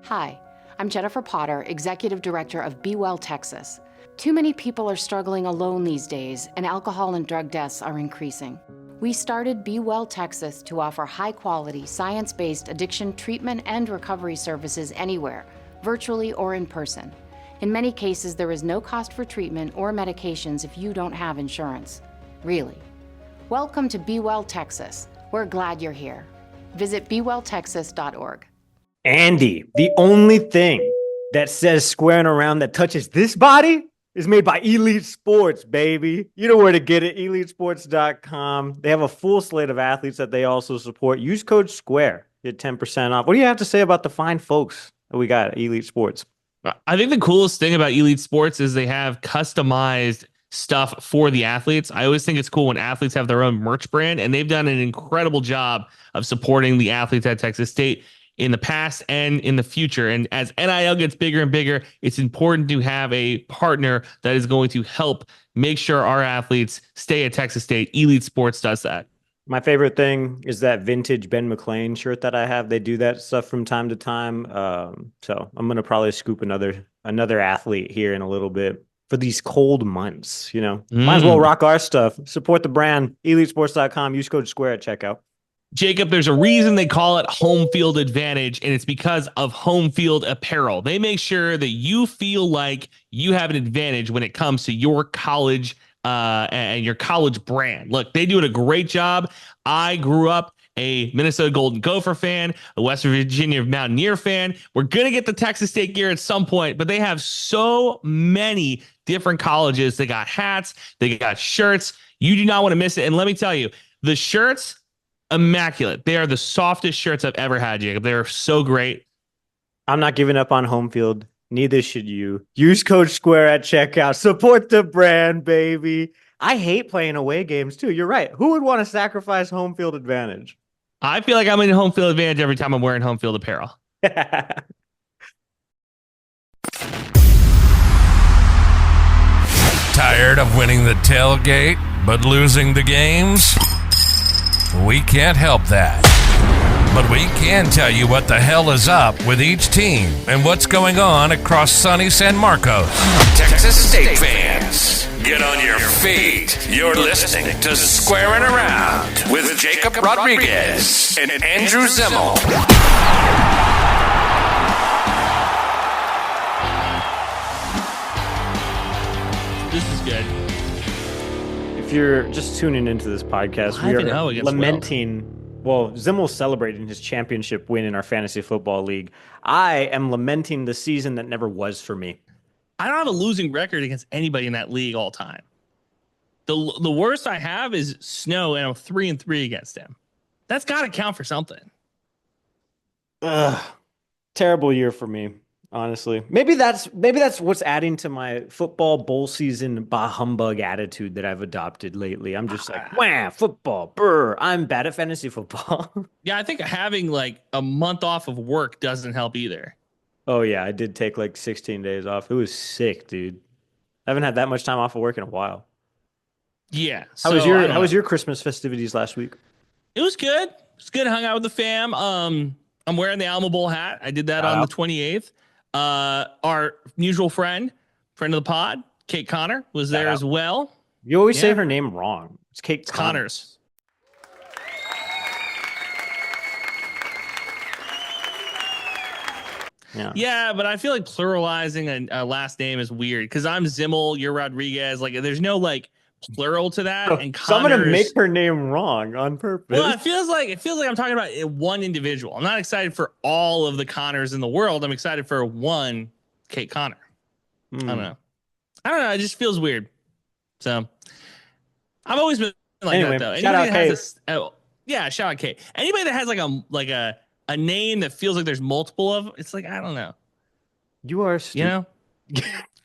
Hi, I'm Jennifer Potter, Executive Director of Be Well Texas. Too many people are struggling alone these days, and alcohol and drug deaths are increasing. We started Be Well Texas to offer high-quality, science-based addiction treatment and recovery services anywhere, virtually or in person. In many cases, there is no cost for treatment or medications if you don't have insurance. Really. Welcome to Be Well Texas. We're glad you're here. Visit bewelltexas.org. Andy, the only thing that says Squarin around that touches this body is made by Elite Sports, baby. You know where to get it, elitesports.com. They have a full slate of athletes that they also support. Use code SQUARE, get 10% off. What do you have to say about the fine folks that we got at Elite Sports? I think the coolest thing about Elite Sports is they have customized stuff for the athletes. I always think it's cool when athletes have their own merch brand, and they've done an incredible job of supporting the athletes at Texas State in the past and in the future. And as NIL gets bigger and bigger, it's important to have a partner that is going to help make sure our athletes stay at Texas State. Elite Sports does that. My favorite thing is that vintage Ben McClain shirt that I have. They do that stuff from time to time. So I'm going to probably scoop another athlete here in a little bit for these cold months. You know, might as well rock our stuff. Support the brand, elitesports.com. Use code SQUARE at checkout. Jacob, there's a reason they call it home field advantage, and it's because of home field apparel. They make sure that you feel like you have an advantage when it comes to your college and your college brand. Look, they do a great job. I grew up a Minnesota Golden Gopher fan, a West Virginia Mountaineer fan. We're going to get the Texas State gear at some point, but they have so many different colleges. They got hats, they got shirts. You do not want to miss it. And let me tell you, the shirts, immaculate. They are the softest shirts I've ever had, Jacob. They're so great. I'm not giving up on home field. Neither should you. Use code SQUARE at checkout. Support the brand, baby. I hate playing away games too. You're right. Who would want to sacrifice home field advantage? I feel like I'm in home field advantage every time I'm wearing home field apparel. Tired of winning the tailgate but losing the games? We can't help that. But we can tell you what the hell is up with each team and what's going on across sunny San Marcos. Texas State fans, get on your feet. You're listening to Squarin' Around with Jacob Rodriguez and Andrew Zimmel. This is good. If you're just tuning into this podcast, we are lamenting. Well, Zimmel's celebrating his championship win in our fantasy football league. I am lamenting the season that never was for me. I don't have a losing record against anybody in that league all time. The worst I have is Snow, and I'm 3-3 against him. That's got to count for something. Terrible year for me. Honestly, maybe that's what's adding to my football bowl season bah humbug attitude that I've adopted lately. I'm just like, wham, football, brr. I'm bad at fantasy football. Yeah, I think having like a month off of work doesn't help either. Oh yeah, I did take like 16 days off. It was sick, dude. I haven't had that much time off of work in a while. Yeah. How was your Christmas festivities last week? It was good. It's good. Hung out with the fam. I'm wearing the Alma Bowl hat. I did that on the 28th. Our mutual friend of the pod, Kate Connor, was there as well. You always say her name wrong. It's Kate Connors. Yeah, but I feel like pluralizing a last name is weird because I'm Zimmel, you're Rodriguez. Like, there's no like plural to that. And Connors, so I'm gonna make her name wrong on purpose. Well, it feels like I'm talking about one individual. I'm not excited for all of the Connors in the world. I'm excited for one Kate Connor. I don't know. It just feels weird. So I've always been like that though. Shout out Kate. Shout out Kate. Anybody that has like a name that feels like there's multiple of, it's like, I don't know. You are stupid. You know?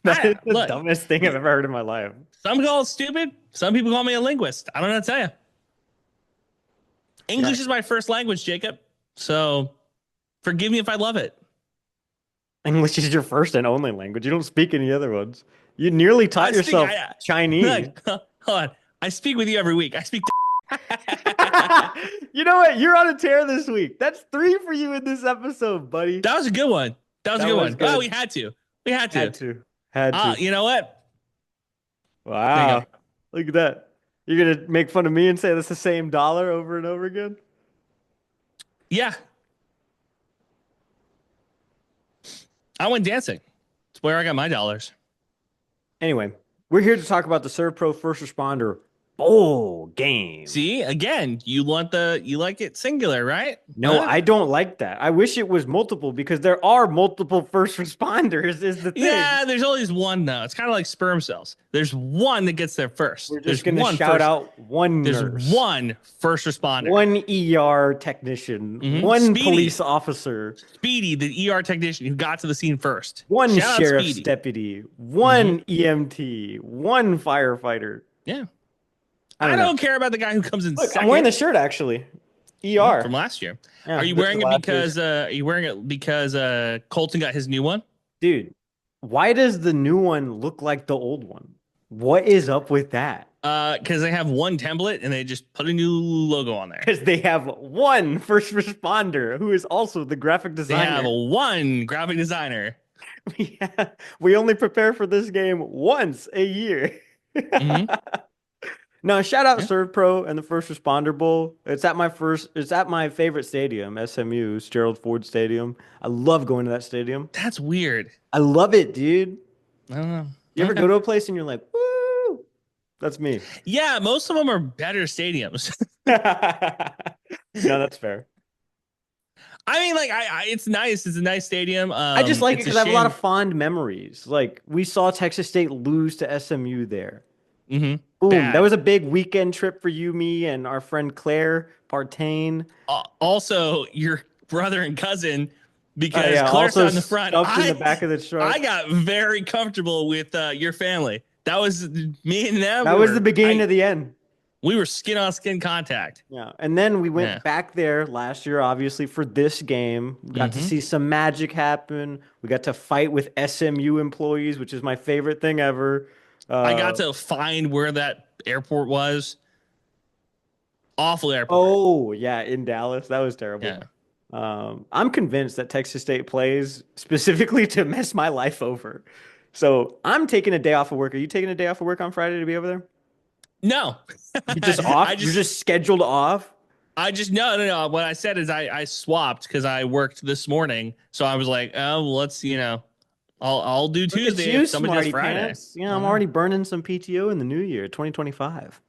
That is the dumbest thing I've ever heard in my life. Some call it stupid. Some people call me a linguist. I don't know what to tell you. English is my first language, Jacob. So forgive me if I love it. English is your first and only language. You don't speak any other ones. You nearly taught yourself Chinese. Look, hold on. I speak with you every week. I speak. You know what? You're on a tear this week. That's 3 for you in this episode, buddy. That was a good one. That was a That good was one. good. Oh, we had to. We had to. Had to. You know what? There you Wow. go. Look at that. You're gonna make fun of me and say that's the same dollar over and over again? Yeah. I went dancing. It's where I got my dollars. Anyway, we're here to talk about the SERVPRO First Responder Bowl game. See, again, you like it singular, right? No, Huh? I don't like that. I wish it was multiple because there are multiple first responders is the thing. Yeah, there's always one though. It's kind of like sperm cells. There's one that gets there first. We're There's just going to one shout first- out one There's nurse, one first responder. one ER technician, Mhm. one Speedy. police officer, Speedy, the ER technician who got to the scene first. one Shout out sheriff's Speedy. deputy, one EMT, one firefighter. Yeah. I I don't don't care about the guy who comes in Look, second I'm wearing the shirt actually. ER. from last year. Yeah, Are you this wearing is it last year's. because Colton got his new one? Dude, why does the new one look like the old one? What is up with that? Because they have one template and they just put a new logo on there. Because they have one first responder who is also the graphic They designer. have one graphic designer. We only prepare for this game once a year. Mhm. No, shout out Yeah. SERVPRO and the First Responder Bowl. It's at my favorite stadium, SMU's Gerald Ford Stadium. I love going to that stadium. That's weird. I love it, dude. I don't know. You ever Okay. go to a place and you're like, woo? That's me. Yeah, most of them are better stadiums. No, that's fair. I mean, like, it's nice. It's a nice stadium. I just like it it's because I have a lot shame- of fond memories. Like we saw Texas State lose to SMU there. Mhm. Boom. Bad. That was a big weekend trip for you, me, and our friend Claire Partain. Also, your brother and cousin, because Yeah, Claire also sat in the front. stuffed in the back of the truck. I got very comfortable with your family. That was me and them. That was the beginning of the end. We were skin on skin contact. Yeah. And then we went Yeah. back there last year, obviously, for this game. We got to Mhm. see some magic happen. We got to fight with SMU employees, which is my favorite thing ever. I got to find where that airport was. Awful airport. Oh, yeah, in Dallas. That was terrible. Yeah. I'm convinced that Texas State plays specifically to mess my life over. So I'm taking a day off of work. Are you taking a day off of work on Friday to be over there? No. You're just off? You're just scheduled off? No. What I said is I swapped because I worked this morning. So I was like, oh, well, let's, I'll do Look at Tuesday you, if somebody does smarty Friday. pants. Yeah, I'm already burning some PTO in the new year, 2025.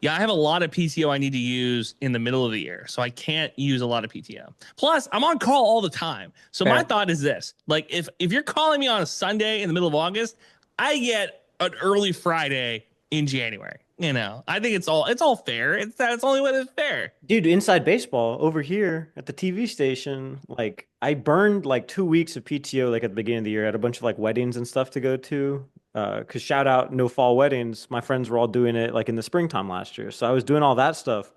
Yeah, I have a lot of PTO I need to use in the middle of the year, so I can't use a lot of PTO. Plus, I'm on call all the time. So my Fair. thought is this: like, if you're calling me on a Sunday in the middle of August, I get an early Friday in January. I think it's all fair. That's the only way that's fair. Dude, inside baseball over here at the TV station, like I burned like 2 weeks of PTO like at the beginning of the year. I had a bunch of like weddings and stuff to go to. Cause shout out no fall weddings. My friends were all doing it like in the springtime last year. So I was doing all that stuff.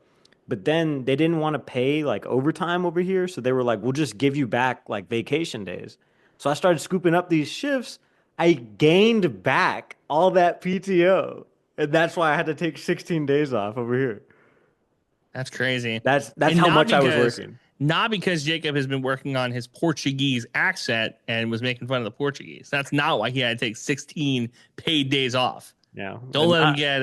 But then they didn't want to pay like overtime over here. So they were like, we'll just give you back like vacation days. So I started scooping up these shifts. I gained back all that PTO. And that's why I had to take 16 days off over here. That's crazy. That's And how not much I was because- working. Not because Jacob has been working on his Portuguese accent and was making fun of the Portuguese. That's not why he had to take 16 paid days off. Yeah. Don't let him get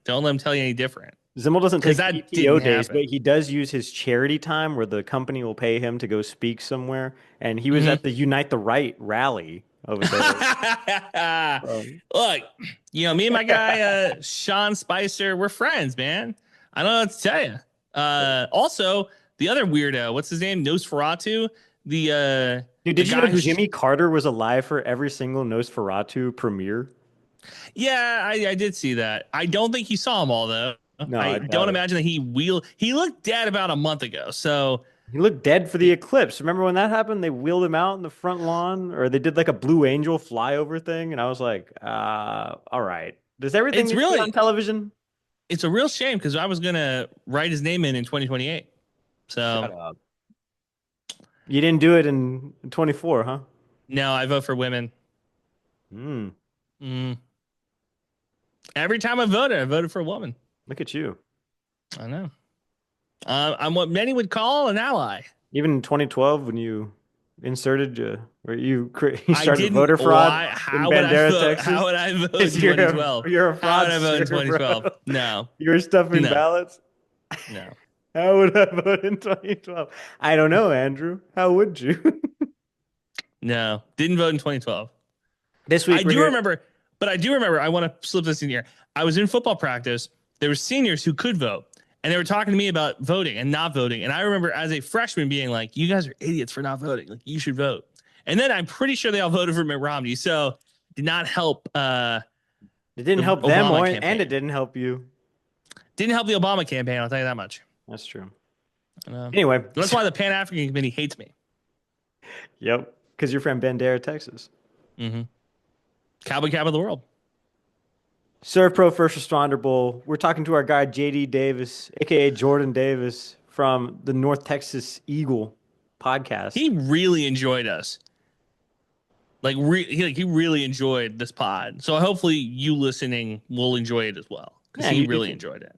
don't let him tell you any different. Zimmel doesn't take 'Cause that PTO didn't days, happen. but he does use his charity time where the company will pay him to go speak somewhere. And he was at the Unite the Right rally over there. Look, me and my guy Sean Spicer, we're friends, man. I don't know what to tell you. Also, the other weirdo, what's his name? Nosferatu. The Dude, did you know Jimmy Carter was alive for every single Nosferatu premiere? Yeah, I did see that. I don't think he saw them all though. No, I I don't doubt it. imagine that he looked dead about a month ago. So He looked dead for the eclipse. Remember when that happened? They wheeled him out in the front lawn, or they did like a Blue Angel flyover thing, and I was like, all right. Does everything It's need to be really- on television? it's a real shame because I was gonna write his name in 2028. So Shut up. You didn't do it in 24, huh? no, I vote for women. Mm, Every time I voted for a woman. look at you. I know. I'm what many would call an ally. Even in 2012, when you inserted you I started didn't. voter fraud Why? in How would I Bandera, vote? Texas? How would I vote in 'Cause $2012? You're a How would I vote in fraudster, bro. 2012? No, You're stuffing No. ballots. no. How would I vote in 2012? I don't know, Andrew. How would you? No, didn't vote in 2012. This week I do remember, but I do remember. I want to slip this in here. I was in football practice. There were seniors who could vote, and they were talking to me about voting and not voting. And I remember as a freshman being like, "You guys are idiots for not voting. Like, you should vote." And then I'm pretty sure they all voted for Mitt Romney. So it did not help. It didn't help them, and it didn't help you. Didn't help the Obama campaign. I'll tell you that much. That's true. Anyway, that's why the Pan African Committee hates me. Yep, because you're from Bandera, Texas. Mm-hmm. Cowboy cap of the world. SERVPRO First Responder Bowl. We're talking to our guy JD Davis, aka Jordan Davis, from the North Texas Eagle podcast. He really enjoyed us. He really enjoyed this pod. So hopefully you listening will enjoy it as well, because he really enjoyed it.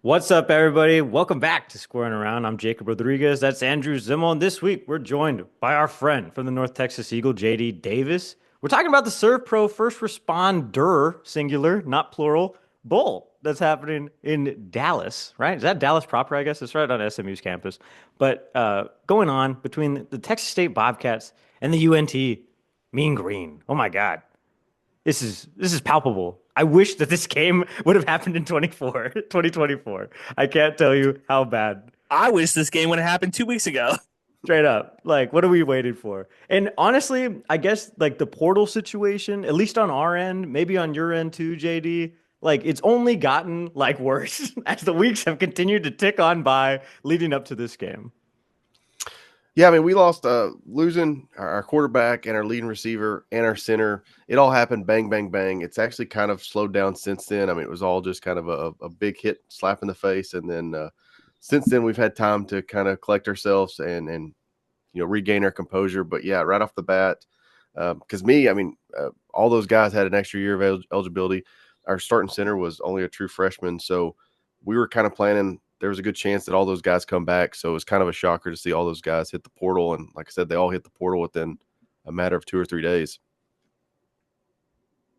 What's up, everybody? Welcome back to Squarin Around. I'm Jacob Rodriguez. That's Andrew Zimmel. This week, we're joined by our friend from the North Texas Eagle, JD Davis. We're talking about the SERVPRO First Responder, singular, not plural, bowl that's happening in Dallas, right? Is that Dallas proper, I guess? It's right on SMU's campus. But going on between the Texas State Bobcats and the UNT Mean Green. Oh, my God. This is palpable. I wish that this game would have happened in 2024. I can't tell you how bad. I wish this game would have happened 2 weeks ago. Straight up. Like, what are we waiting for? And honestly, I guess like the portal situation, at least on our end, maybe on your end too, JD, like it's only gotten like worse as the weeks have continued to tick on by leading up to this game. Yeah, I mean, we lost losing our quarterback and our leading receiver and our center. It all happened bang, bang, bang. It's actually kind of slowed down since then. I mean, it was all just kind of a big hit, slap in the face. And then since then, we've had time to kind of collect ourselves and regain our composure. But, yeah, right off the bat, because all those guys had an extra year of eligibility. Our starting center was only a true freshman. So we were kind of planning – there was a good chance that all those guys come back. So it was kind of a shocker to see all those guys hit the portal. And like I said, they all hit the portal within a matter of 2 or 3 days.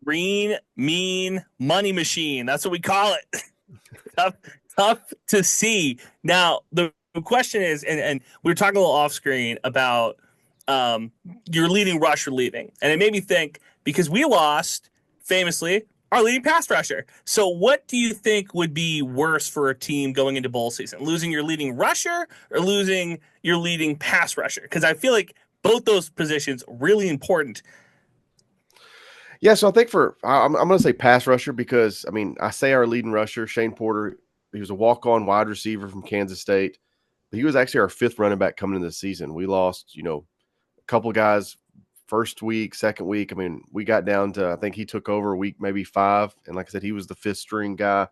Green, mean, money machine. That's what we call it. tough to see. Now, the question is, and we were talking a little off screen about your leading rusher leaving. And it made me think, because we lost famously our leading pass rusher. So what do you think would be worse for a team going into bowl season? Losing your leading rusher or losing your leading pass rusher? Because I feel like both those positions really important. Yeah, so I think I'm going to say pass rusher because, I say our leading rusher, Shane Porter, he was a walk-on wide receiver from Kansas State. But he was actually our 5th running back coming into the season. We lost, a couple of guys first week, second week. We got down to, I think he took over week maybe 5. And like I said, he was the 5th string guy.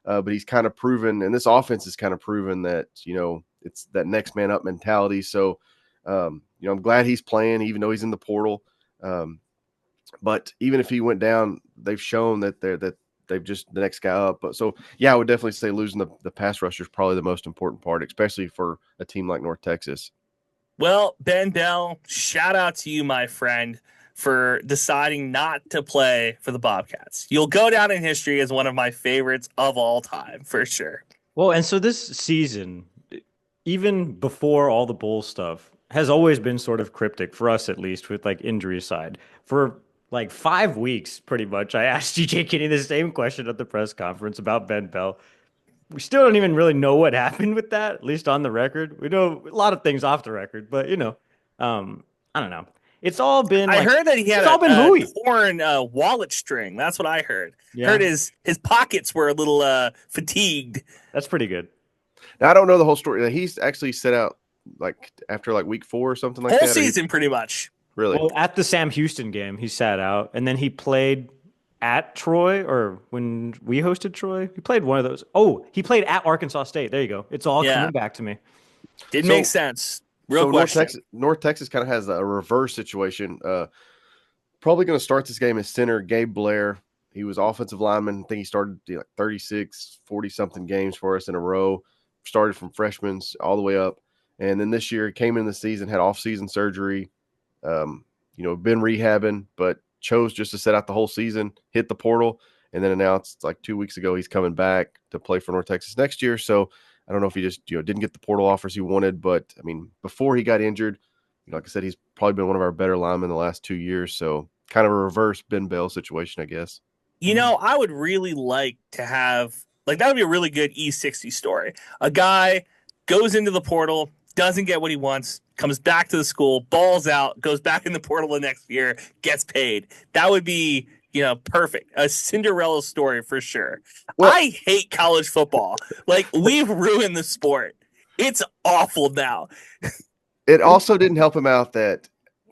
But he's kind of proven, and this offense is kind of proven that, it's that next man up mentality. So, I'm glad he's playing, even though he's in the portal. But even if he went down, they've shown that they've just the next guy up. But so, yeah, I would definitely say losing the pass rusher is probably the most important part, especially for a team like North Texas. Well, Ben Bell, shout out to you, my friend, for deciding not to play for the Bobcats. You'll go down in history as one of my favorites of all time, for sure. Well, and so this season, even before all the bowl stuff, has always been sort of cryptic for us, at least with like injury aside. For like 5 weeks, pretty much, I asked GJ Kinney the same question at the press conference about Ben Bell. We still don't even really know what happened with that, at least on the record. We know a lot of things off the record, but I don't know. It's all been. I heard that he had a torn wallet string. That's what I heard. Yeah. Heard his pockets were a little fatigued. That's pretty good. Now, I don't know the whole story. He's actually set out like after like week 4 or something like that. Whole season, pretty much. Really? Well, at the Sam Houston game, he sat out, and then he played at Troy, or when we hosted Troy, he played one of those. Oh, he played at Arkansas State. There you go. It's all coming back to me. Didn't make sense. Real question. North Texas kind of has a reverse situation. Probably going to start this game as center Gabe Blair. He was offensive lineman. I think he started 36, 40-something games for us in a row. Started from freshmen all the way up. And then this year, came in the season, had off-season surgery, been rehabbing, but chose just to sit out the whole season, hit the portal, and then announced like 2 weeks ago he's coming back to play for North Texas next year. So I don't know if he just didn't get the portal offers he wanted, but I mean, before he got injured, like I said, he's probably been one of our better linemen the last 2 years. So kind of a reverse Ben Bell situation, I guess. I would really like to have, like, that would be a really good E60 story. A guy goes into the portal, doesn't get what he wants, comes back to the school, balls out, goes back in the portal the next year, gets paid. That would be, perfect. A Cinderella story for sure. Well, I hate college football. Like, we've ruined the sport. It's awful now. It also didn't help him out that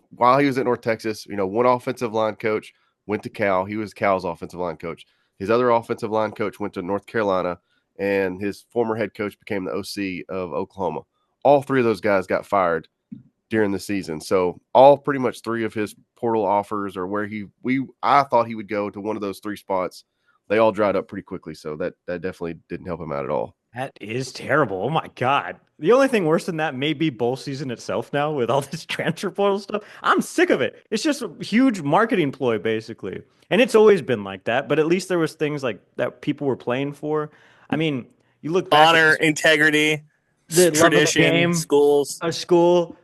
while he was at North Texas, one offensive line coach went to Cal. He was Cal's offensive line coach. His other offensive line coach went to North Carolina, and his former head coach became the OC of Oklahoma. All three of those guys got fired during the season. So all pretty much three of his portal offers or where I thought he would go to one of those three spots, they all dried up pretty quickly. So that definitely didn't help him out at all. That is terrible. Oh my God. The only thing worse than that may be bowl season itself now with all this transfer portal stuff. I'm sick of it. It's just a huge marketing ploy, basically. And it's always been like that, but at least there was things like that people were playing for. I mean, you look back honor, integrity, the tradition, game, schools. a school,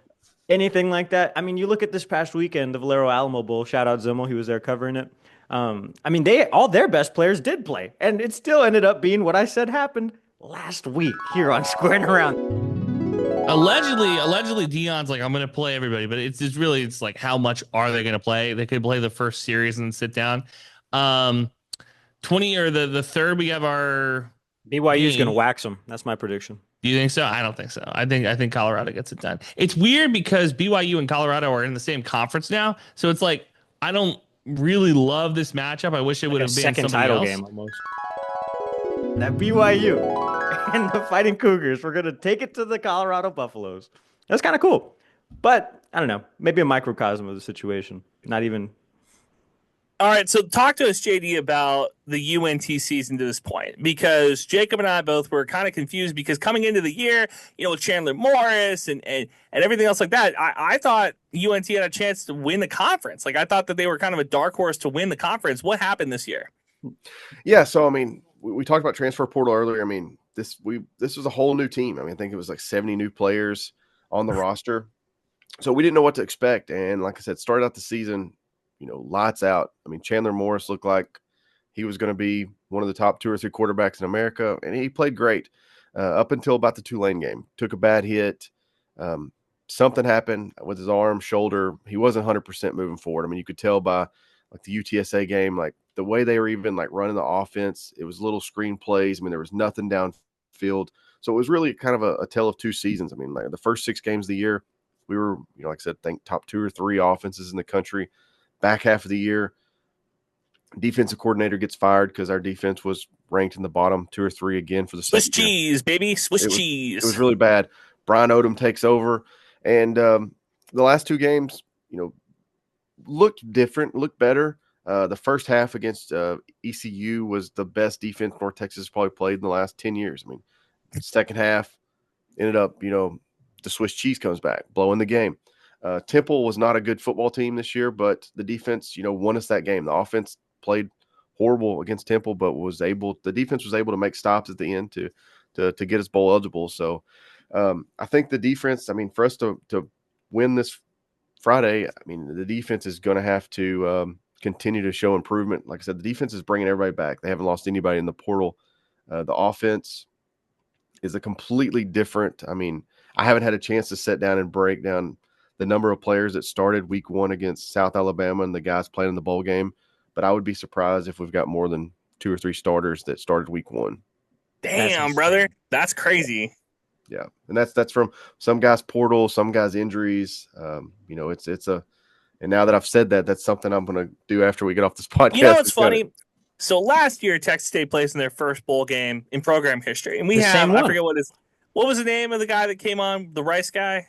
anything like that. I mean, you look at this past weekend, the Valero Alamo Bowl. Shout out Zimmel, he was there covering it. I mean, all their best players did play, and it still ended up being what I said happened last week here on Squarin Around. Allegedly, Deion's like, I'm going to play everybody, but it's like, how much are they going to play? They could play the first series and sit down. 20 or the third, we have our BYU is going to wax them. That's my prediction. Do you think so? I don't think so. I think Colorado gets it done. It's weird because BYU and Colorado are in the same conference now, so it's like I don't really love this matchup. I wish it would have been second somebody title else. game almost. That BYU and the Fighting Cougars, we're going to take it to the Colorado Buffaloes. That's kind of cool. But I don't know, maybe a microcosm of the situation. Not even. All right, so talk to us, JD, about the UNT season to this point, because Jacob and I both were kind of confused because coming into the year, with Chandler Morris and everything else like that, I thought UNT had a chance to win the conference. Like, I thought that they were kind of a dark horse to win the conference. What happened this year? Yeah, so I mean, we talked about transfer portal earlier. I mean, this was a whole new team. I mean, I think it was like 70 new players on the roster, so we didn't know what to expect. And like I said, started out the season, lights out. I mean, Chandler Morris looked like he was going to be one of the top 2 or 3 quarterbacks in America, and he played great up until about the Tulane game. Took a bad hit. Something happened with his arm, shoulder. He wasn't 100% moving forward. I mean, you could tell by like the UTSA game, like the way they were even like running the offense. It was little screen plays. I mean, there was nothing downfield. So it was really kind of a tale of two seasons. I mean, like the first 6 games of the year, we were, like I said, think top 2 or 3 offenses in the country. Back half of the year, defensive coordinator gets fired because our defense was ranked in the bottom 2 or 3 again for the Swiss second year. cheese, baby. Swiss cheese. It was really bad. Brian Odom takes over. And the last 2 games, looked different, looked better. The first half against ECU was the best defense North Texas has probably played in the last 10 years. I mean, second half ended up, the Swiss cheese comes back, blowing the game. Temple was not a good football team this year, but the defense, won us that game. The offense played horrible against Temple, but the defense was able to make stops at the end to get us bowl eligible. So I think the defense, I mean, for us to win this Friday, I mean, the defense is going to have to continue to show improvement. Like I said, the defense is bringing everybody back. They haven't lost anybody in the portal. The offense is a completely different. I mean, I haven't had a chance to sit down and break down the number of players that started week 1 against South Alabama and the guys playing in the bowl game, but I would be surprised if we've got more than 2 or 3 starters that started week 1. Damn, brother. That's crazy. Yeah. And that's from some guys portal, some guys injuries. And now that I've said that, that's something I'm going to do after we get off this podcast. You know what's funny? So last year, Texas State plays in their first bowl game in program history. And I forget what was the name of the guy that came on, the Rice guy?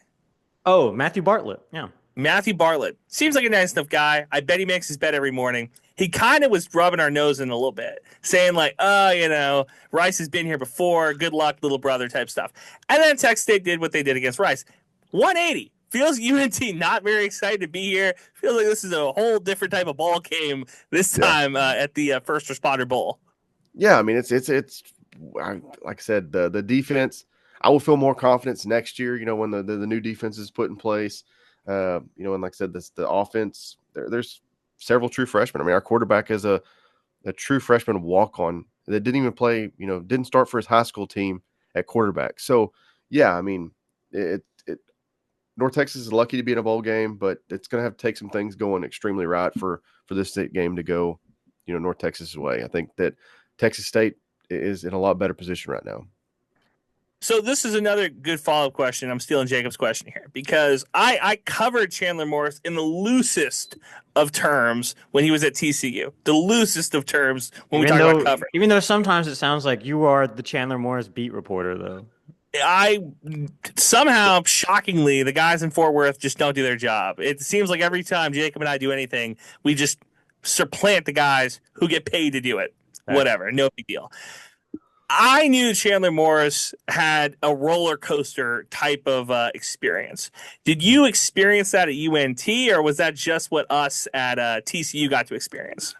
Oh, Matthew Bartlett. Yeah. Matthew Bartlett seems like a nice enough guy. I bet he makes his bed every morning. He kind of was rubbing our nose in a little bit, saying like, oh, Rice has been here before. Good luck, little brother type stuff. And then Texas State did what they did against Rice. 180. Feels UNT not very excited to be here. Feels like this is a whole different type of ball game this time at the First Responder Bowl. Yeah, I mean, it's like I said, the defense, I will feel more confidence next year, when the new defense is put in place. And like I said, the offense, there's several true freshmen. I mean, our quarterback is a true freshman walk-on that didn't even play, didn't start for his high school team at quarterback. So, yeah, I mean, North Texas is lucky to be in a bowl game, but it's going to have to take some things going extremely right for this game to go, North Texas' way. I think that Texas State is in a lot better position right now. So this is another good follow-up question. I'm stealing Jacob's question here because I covered Chandler Morris in the loosest of terms when he was at TCU. The loosest of terms when we talk about covering. Even though sometimes it sounds like you are the Chandler Morris beat reporter, though. I somehow, shockingly, the guys in Fort Worth just don't do their job. It seems like every time Jacob and I do anything, we just supplant the guys who get paid to do it. Right. Whatever, no big deal. I knew Chandler Morris had a roller coaster type of experience. Did you experience that at UNT, or was that just what us at TCU got to experience?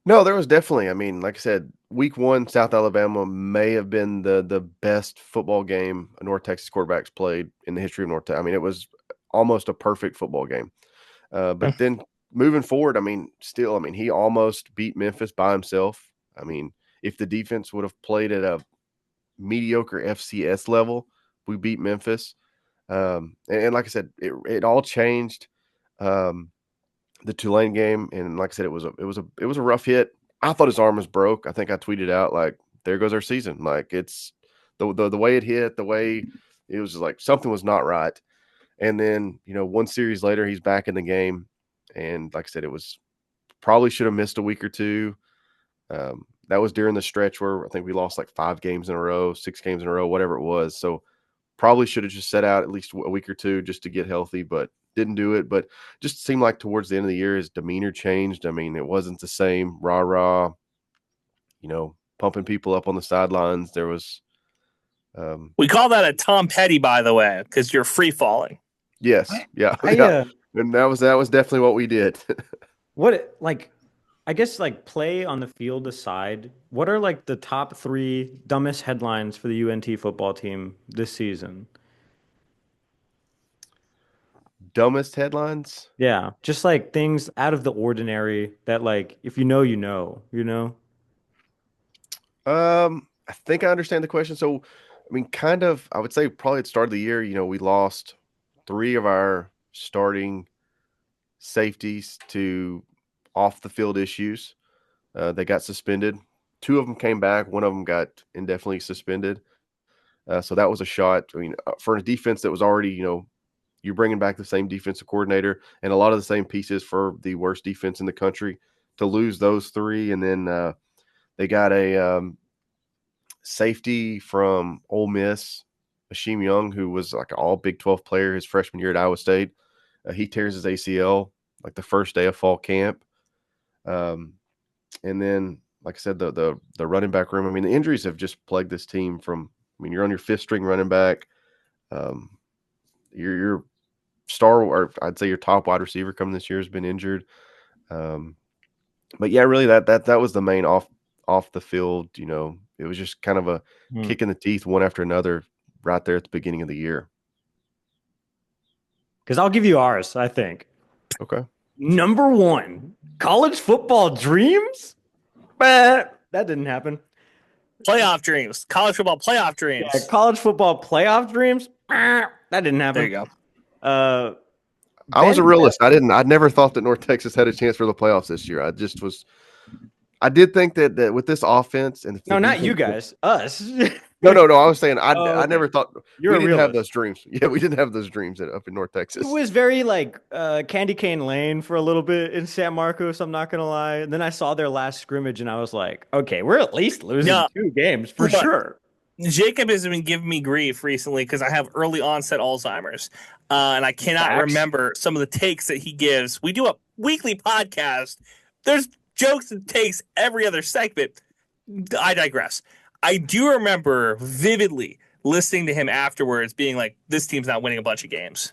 No, there was definitely. I mean, like I said, week 1, South Alabama may have been the best football game North Texas quarterbacks played in the history of North Texas. I mean, it was almost a perfect football game. But then moving forward, I mean, he almost beat Memphis by himself. I mean, if the defense would have played at a mediocre FCS level, we beat Memphis. And like I said, it all changed. The Tulane game, and like I said, it was a rough hit. I thought his arm was broke. I think I tweeted out like, "There goes our season." Like it's the way it hit, the way it was just like something was not right. And then one series later, he's back in the game, and like I said, it was probably should have missed a week or two. That was during the stretch where I think we lost like 5 games in a row, 6 games in a row, whatever it was. So probably should have just set out at least a week or two just to get healthy, but didn't do it. But just seemed like towards the end of the year, his demeanor changed. I mean, it wasn't the same rah-rah, pumping people up on the sidelines. There was we call that a Tom Petty, by the way, because you're free falling. Yes. Yeah. And that was definitely what we did. I guess play on the field aside, what are the top 3 dumbest headlines for the UNT football team this season? Dumbest headlines? Yeah, just things out of the ordinary that if you know. I think I understand the question. So, I mean, kind of, I would say probably at the start of the year, we lost 3 of our starting safeties to off the field issues. They got suspended. 2 of them came back. 1 of them got indefinitely suspended. So that was a shot. I mean, for a defense that was already, you're bringing back the same defensive coordinator and a lot of the same pieces for the worst defense in the country, to lose those 3. And then they got a safety from Ole Miss, Ashim Young, who was like an all Big 12 player his freshman year at Iowa State. He tears his ACL the first day of fall camp. And then, like I said, the running back room. I mean, the injuries have just plagued this team. You're on your 5th string running back. Your star, or I'd say your top wide receiver coming this year has been injured. But yeah, really that was the main off the field. It was just kind of a kick in the teeth, one after another, right there at the beginning of the year. Because I'll give you ours, I think. Okay. Number 1, college football dreams? That didn't happen. Playoff dreams. College football playoff dreams. Yeah, college football playoff dreams? That didn't happen. There you go. I was a realist. I never thought that North Texas had a chance for the playoffs this year. I did think that with this offense and no, not you guys, us. No. I was saying I never thought we didn't have those dreams. Yeah, we didn't have those dreams up in North Texas. It was very Candy Cane Lane for a little bit in San Marcos. I'm not gonna lie. And then I saw their last scrimmage and I was like, okay, we're at least losing 2 games for sure. Jacob has been giving me grief recently because I have early onset Alzheimer's, and I cannot Facts. remember some of the takes that he gives. We do a weekly podcast. There's jokes and takes every other segment. I digress. I do remember vividly listening to him afterwards being like, this team's not winning a bunch of games.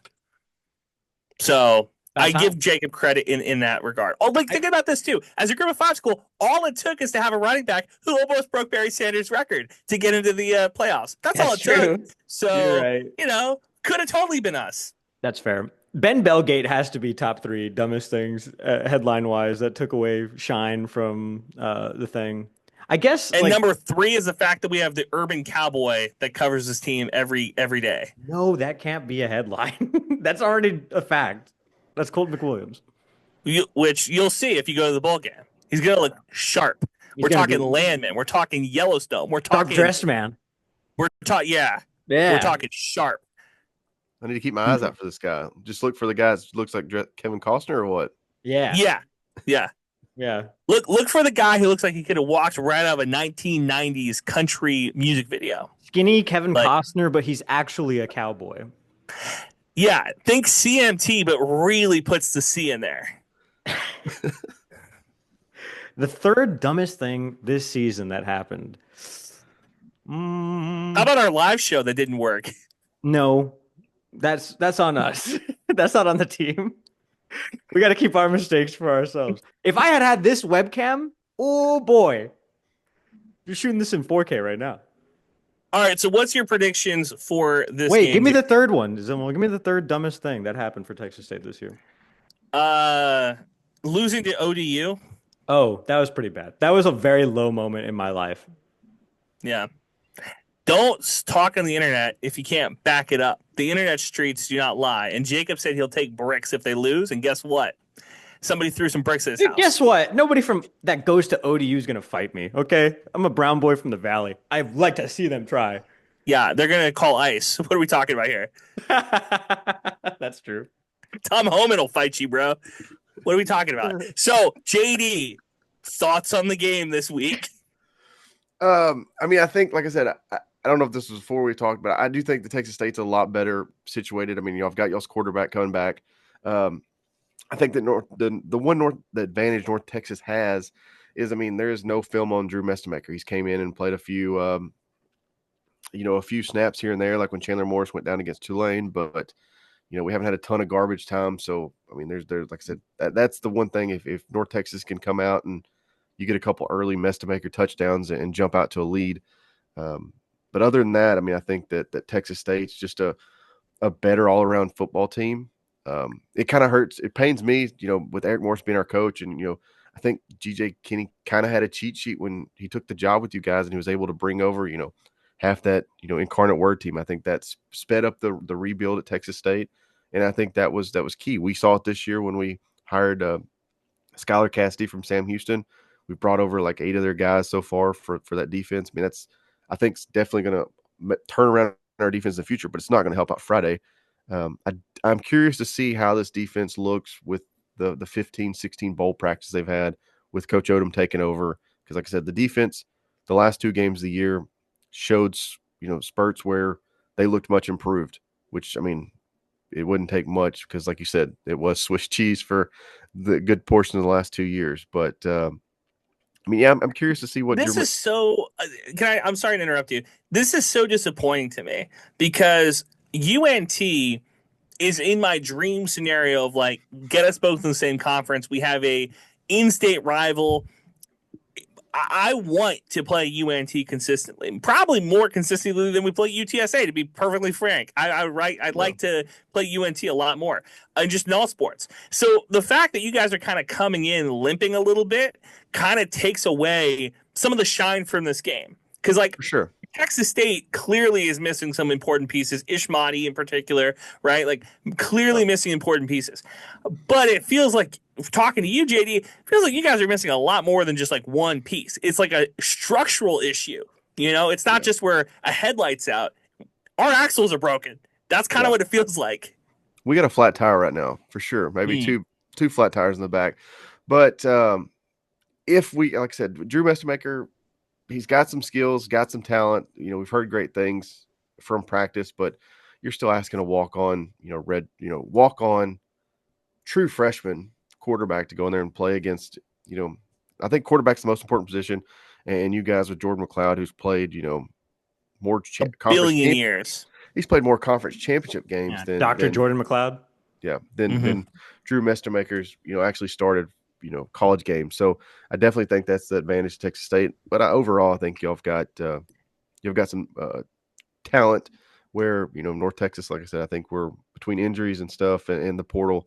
So I give Jacob credit in that regard. Oh, like think about this too. As a group of 5 school, all it took is to have a running back who almost broke Barry Sanders' record to get into the playoffs. That's all it took. So, right. Could have totally been us. That's fair. Ben Belgate has to be top 3 dumbest things headline wise that took away shine from the thing. I guess. And number 3 is the fact that we have the urban cowboy that covers this team every day. No, that can't be a headline. That's already a fact. That's Colt McWilliams. Which you'll see if you go to the bowl game. He's going to look sharp. We're talking Landman. We're talking Yellowstone. We're talking Dark dressed man. We're talking, yeah. We're talking sharp. I need to keep my eyes out for this guy. Just look for the guy that looks like Kevin Costner or what? Yeah. Look for the guy who looks like he could have walked right out of a 1990s country music video. Skinny Kevin Costner, but he's actually a cowboy. Yeah, think CMT, but really puts the C in there. The third dumbest thing this season that happened. How about our live show that didn't work? No, that's on us. That's not on the team. We got to keep our mistakes for ourselves. If I had this webcam, oh boy, you're shooting this in 4K right now. All right, so what's your predictions for this game? Wait, give me the third one. Give me the third dumbest thing that happened for Texas State this year. Losing to ODU. Oh, that was pretty bad. That was a very low moment in my life. Yeah. Don't talk on the internet if you can't back it up. The internet streets do not lie. And Jacob said he'll take bricks if they lose. And guess what? Somebody threw some bricks at his house. Guess what? Nobody from that goes to ODU is going to fight me, okay? I'm a brown boy from the Valley. I'd like to see them try. Yeah, they're going to call ICE. What are we talking about here? That's true. Tom Homan will fight you, bro. What are we talking about? So, JD, thoughts on the game this week? I mean, I think, like I said, I don't know if this was before we talked, but I do think the Texas State's a lot better situated. I mean, I've got y'all's quarterback coming back. I think that the advantage North Texas has is, I mean, there is no film on Drew Mestemaker. He's came in and played a few snaps here and there, like when Chandler Morris went down against Tulane, but we haven't had a ton of garbage time. So, I mean, there's like I said, that's the one thing. If North Texas can come out and you get a couple early Mestemaker touchdowns and jump out to a lead. But other than that, I mean, I think that Texas State's just a better all-around football team. It kind of hurts. It pains me, with Eric Morris being our coach. And, I think GJ Kinney kind of had a cheat sheet when he took the job with you guys and he was able to bring over, half that, incarnate word team. I think that's sped up the rebuild at Texas State. And I think that was key. We saw it this year when we hired Skylar Cassidy from Sam Houston. We brought over like 8 of their guys so far for that defense. I mean, I think it's definitely going to turn around our defense in the future, but it's not going to help out Friday. I'm curious to see how this defense looks with the 15-16 bowl practice they've had with Coach Odom taking over. Because like I said, the defense, the last 2 games of the year showed, spurts where they looked much improved, which, I mean, it wouldn't take much because, like you said, it was Swiss cheese for the good portion of the last 2 years. But, I mean, yeah, I'm curious to see what this is so. I'm sorry to interrupt you. This is so disappointing to me because UNT is in my dream scenario of like get us both in the same conference. We have a in-state rival. I want to play UNT consistently, probably more consistently than we play UTSA. To be perfectly frank, I'd like to play UNT a lot more, and just in all sports. So the fact that you guys are kind of coming in limping a little bit kind of takes away some of the shine from this game. Because, like, for sure, Texas State clearly is missing some important pieces. Ishmati in particular, right? Like, clearly missing important pieces. But it feels like, talking to you, JD, it feels like you guys are missing a lot more than just like one piece. It's like a structural issue. It's not just where a headlight's out. Our axles are broken. That's kind of what it feels like. We got a flat tire right now, for sure. Maybe two flat tires in the back. But if we, like I said, Drew Mestemaker, he's got some skills, got some talent. We've heard great things from practice, but you're still asking a walk on, walk on true freshman quarterback to go in there and play against, I think quarterback's the most important position. And you guys with Jordan McLeod, who's played, more billion years. He's played more conference championship games than Dr. Jordan McLeod. Yeah, than Drew Mestermaker's, actually started, college games. So I definitely think that's the advantage of Texas State. But overall, I think you've got some talent where, North Texas, like I said, I think we're between injuries and stuff and the portal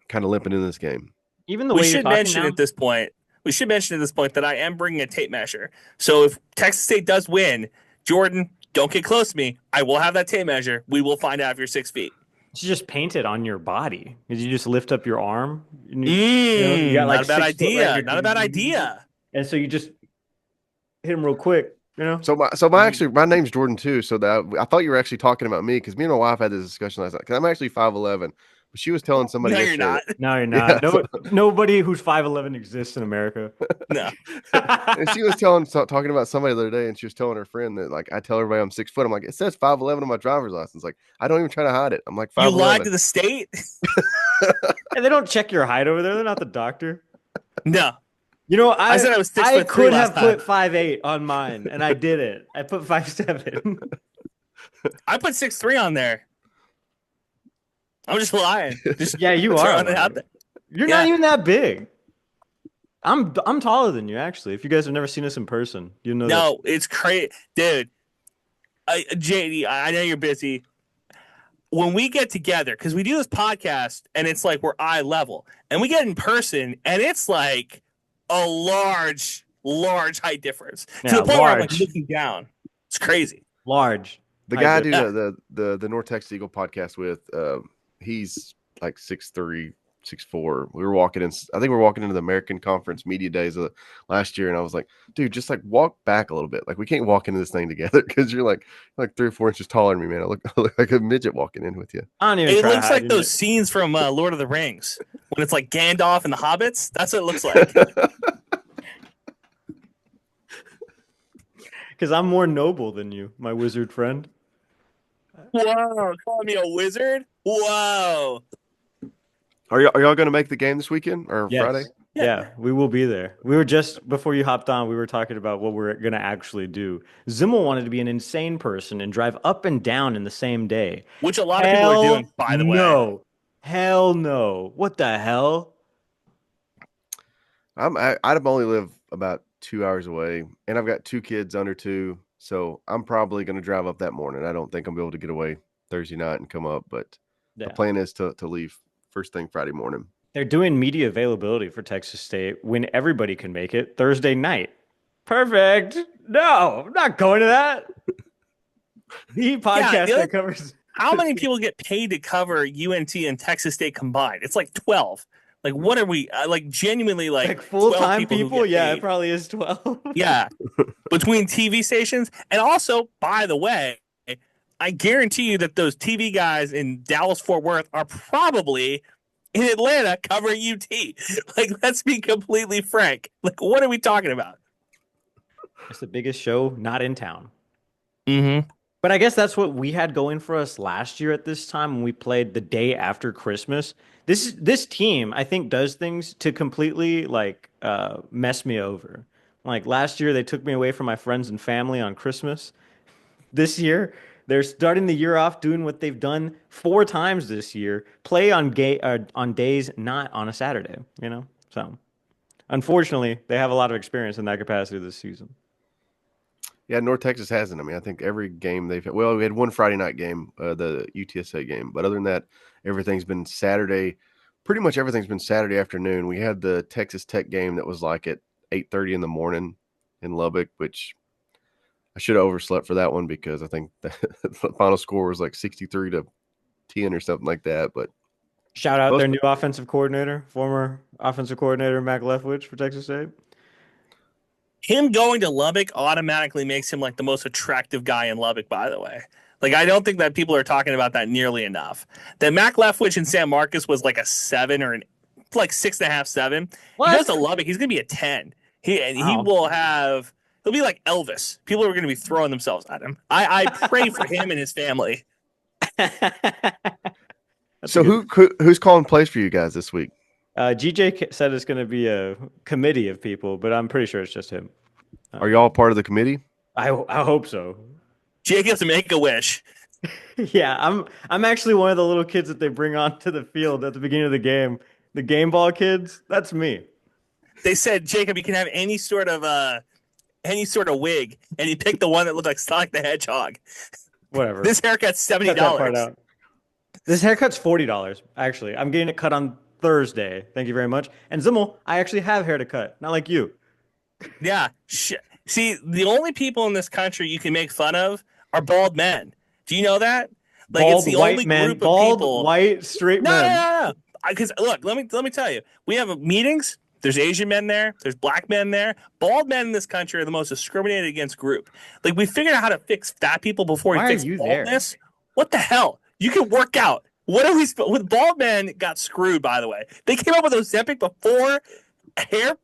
kind of limping in this game. Even the we way should mention at this point that I am bringing a tape measure. So if Texas State does win, Jordan, don't get close to me. I will have that tape measure. We will find out if you're 6 feet. You should just paint it on your body. Because you just lift up your arm. You got not a bad idea. Not a bad idea. And so you just hit him real quick. So my name's Jordan too. So that I thought you were actually talking about me because me and my wife had this discussion last night. Because I'm actually 5'11", but she was telling somebody. No, you're not. No, you're not. Yeah, nobody who's 5'11" exists in America. No. And she was talking about somebody the other day, and she was telling her friend that like I tell everybody I'm 6 foot. I'm like, it says 5'11" on my driver's license. Like I don't even try to hide it. I'm like 5'11". You lied to the state. And they don't check your height over there. They're not the doctor. No. I said I was 6'3" I could last have put 5'8" on mine, and I did it. I put 5'7". I put 6'3" on there. I'm just lying. Yeah, you are. You're not even that big. I'm taller than you, actually. If you guys have never seen us in person, you know. No, it's crazy, dude. JD, I know you're busy. When we get together, because we do this podcast, and it's like we're eye level, and we get in person, and it's like a large height difference to the point where I'm like looking down. It's crazy. Large. The guy I do the North Texas Eagle podcast with, he's like 6'3", 6'4". We were walking in. I think we were walking into the American Conference Media Days of last year, and I was like, "Dude, just like walk back a little bit. Like we can't walk into this thing together because you're like 3 or 4 inches taller than me, man. I look like a midget walking in with you." It looks like those scenes from Lord of the Rings when it's like Gandalf and the hobbits. That's what it looks like. Because I'm more noble than you, my wizard friend. Whoa, calling me a wizard? Whoa. Are y'all going to make the game this weekend or Yes. Friday? Yeah, we will be there. We were just, before you hopped on, we were talking about what we're going to actually do. Zimmel wanted to be an insane person and drive up and down in the same day. Which a lot of people are doing, by the way. No. Hell no. What the hell? I'd only live about 2 hours away, and I've got 2 kids under 2, so I'm probably going to drive up that morning. I don't think I'll be able to get away Thursday night and come up, but the plan is to leave first thing Friday morning. They're doing media availability for Texas State when everybody can make it Thursday night. Perfect. No, I'm not going to that. The podcast that covers. How many people get paid to cover UNT and Texas State combined? It's like 12. Like, what are we like? Genuinely, like full-time people? Yeah, it probably is 12. Yeah, between TV stations, and also, by the way, I guarantee you that those TV guys in Dallas Fort Worth are probably in Atlanta covering UT. Like, let's be completely frank. Like, what are we talking about? It's the biggest show not in town. Mm-hmm. But I guess that's what we had going for us last year at this time when we played the day after Christmas. This team, I think, does things to completely mess me over. Like last year, they took me away from my friends and family on Christmas. This year, they're starting the year off doing what they've done 4 times this year: play on days not on a Saturday. So unfortunately, they have a lot of experience in that capacity this season. Yeah, North Texas hasn't. I mean, I think every game we had one Friday night game, the UTSA game, but other than that, everything's been Saturday. Pretty much everything's been Saturday afternoon. We had the Texas Tech game that was like at 8:30 in the morning in Lubbock, which I should have overslept for that one because I think the final score was like 63-10 or something like that. But shout out their new offensive coordinator, former offensive coordinator Mac Leftwich for Texas State. Him going to Lubbock automatically makes him like the most attractive guy in Lubbock, by the way. Like, I don't think that people are talking about that nearly enough. That Mac Leftwich in San Marcos was like a 7 or like 6.5, 7. What? He goes to Lubbock, he's going to be a 10. He Wow. will have. He'll be like Elvis. People are going to be throwing themselves at him. I pray for him and his family. So who's calling plays for you guys this week? GJ said it's going to be a committee of people, but I'm pretty sure it's just him. Are y'all part of the committee? I hope so. Jacob's Make-A-Wish. Yeah, I'm actually one of the little kids that they bring onto the field at the beginning of the game. The game ball kids, that's me. They said, Jacob, you can have any sort of wig, and he picked the one that looked like Sonic the Hedgehog. Whatever. This haircut's Cut that part $70. out. This haircut's $40, actually. I'm getting it cut on Thursday. Thank you very much. And Zimmel, I actually have hair to cut, not like you. Yeah. See, the only people in this country you can make fun of are bald men. Do you know that? Like, Bald it's the white only men, group of bald people. white straight men. No. Because look, let me tell you, we have meetings. There's Asian men there. There's black men there. Bald men in this country are the most discriminated against group. Like, we figured out how to fix fat people before Why we are fix you there? baldness. What the hell? You can work out. What are we? With bald men got screwed. By the way, they came up with Ozempic before hair.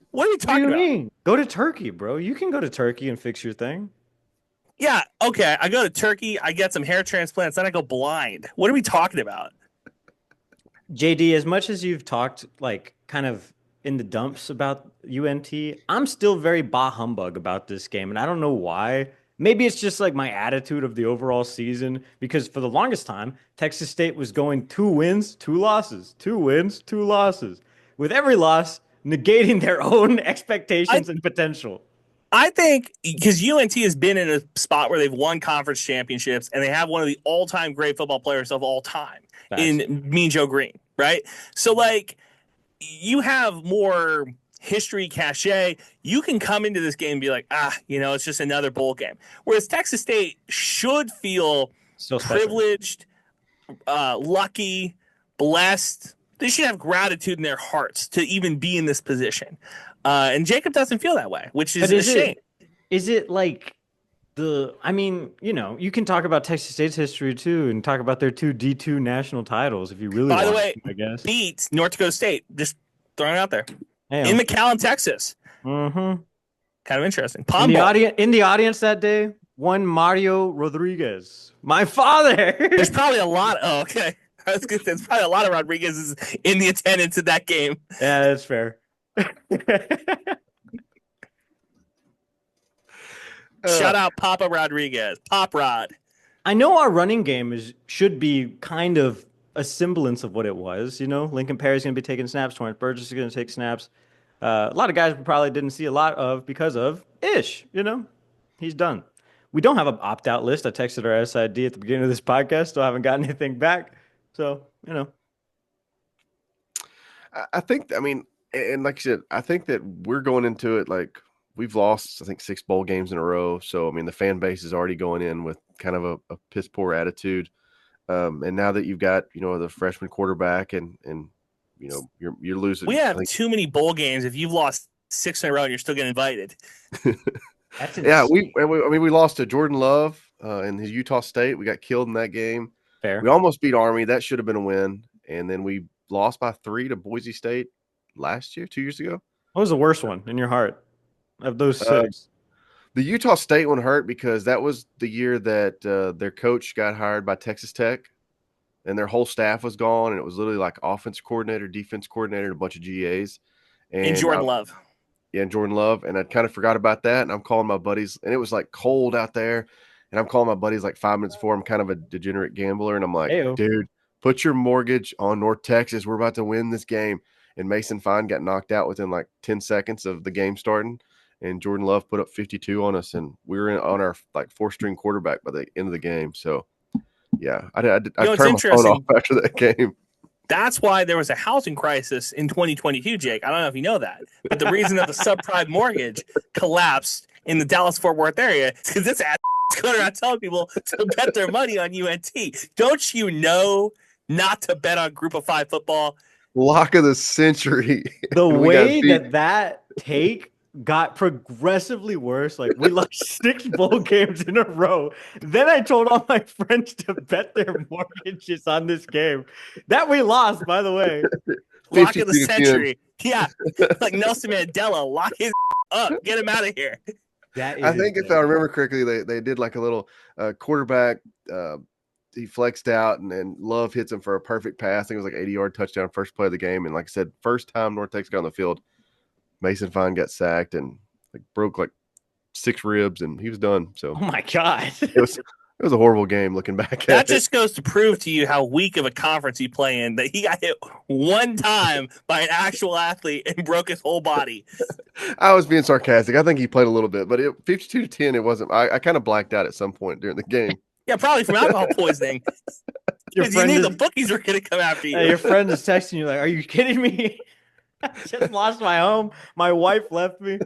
What are you What do talking you about? mean? Go to Turkey, bro. You can go to Turkey and fix your thing. Yeah, okay. I go to Turkey. I get some hair transplants. Then I go blind. What are we talking about? JD, as much as you've talked like kind of in the dumps about UNT, I'm still very bah humbug about this game, and I don't know why. Maybe it's just like my attitude of the overall season, because for the longest time, Texas State was going 2 wins, 2 losses, 2 wins, 2 losses, with every loss negating their own expectations and potential. I think because UNT has been in a spot where they've won conference championships and they have one of the all-time great football players of all time in Mean Joe Green, right? So, like, you have more history cachet. You can come into this game and be like, it's just another bowl game. Whereas Texas State should feel So special. privileged, lucky, blessed. They should have gratitude in their hearts to even be in this position. And Jacob doesn't feel that way, which is a shame. Is it like you can talk about Texas State's history too and talk about their 2 D2 national titles if you really want. By the way, I guess. Beat North Dakota State. Just throwing it out there. Damn. In McAllen, Texas. Mm-hmm. Kind of interesting. In the audience that day, one Mario Rodriguez, my father. There's probably a lot. Oh, okay. There's probably a lot of Rodriguez's in the attendance at that game. Yeah, that's fair. Shout out Papa Rodriguez. Pop Rod. I know our running game should be kind of a semblance of what it was. Lincoln Perry's going to be taking snaps. Torrance Burgess is going to take snaps. A lot of guys we probably didn't see a lot of because of Ish. He's done. We don't have an opt-out list. I texted our SID at the beginning of this podcast. Still haven't gotten anything back. So, I think, and like you said, I think that we're going into it like we've lost, I think, 6 bowl games in a row. So, the fan base is already going in with kind of a piss poor attitude. And now that you've got, the freshman quarterback and you're losing. We have too many bowl games. If you've lost 6 in a row and you're still getting invited. Yeah, we lost to Jordan Love in his Utah State. We got killed in that game. Fair. We almost beat Army. That should have been a win. And then we lost by 3 to Boise State 2 years ago. What was the worst one in your heart of those 6? The Utah State one hurt because that was the year that their coach got hired by Texas Tech, and their whole staff was gone, and it was literally like offense coordinator, defense coordinator, and a bunch of GAs. And Jordan Love. Yeah, and Jordan Love. And I kind of forgot about that, and I'm calling my buddies, and it was like cold out there, and I'm calling my buddies like 5 minutes before. I'm kind of a degenerate gambler, and I'm like, Ayo. Dude, put your mortgage on North Texas. We're about to win this game. And Mason Fine got knocked out within like 10 seconds of the game starting. And Jordan Love put up 52 on us, and we were on our like 4th-string quarterback by the end of the game. So, yeah, I turned my phone off after that game. That's why there was a housing crisis in 2022, Jake. I don't know if you know that, but the reason that the subprime mortgage collapsed in the Dallas-Fort Worth area is because this ass going around telling people to bet their money on UNT. Don't you know not to bet on Group of 5 football? Lock of the century. The way that take got progressively worse. Like, we lost 6 bowl games in a row. Then I told all my friends to bet their mortgages on this game that we lost, by the way. Lock of the 52 to 10. century. Yeah, like Nelson Mandela. Lock his up. Get him out of here. That is I think if I insane. remember correctly, they did like a little quarterback. He flexed out, and then Love hits him for a perfect pass. I think it was like 80-yard touchdown, first play of the game. And like I said, first time North Texas got on the field, Mason Fine got sacked and like broke like 6 ribs, and he was done. So Oh my god. it was a horrible game looking back That at it. just goes to prove to you how weak of a conference you play in. That he got hit one time by an actual athlete and broke his whole body. I was being sarcastic. I think he played a little bit, but 52 to 10, it wasn't. I kind of blacked out at some point during the game. Yeah, probably from alcohol poisoning. Your Because you friend knew is, the bookies were going to come after you. your friend is texting you like, "Are you kidding me? I just lost my home. My wife left me,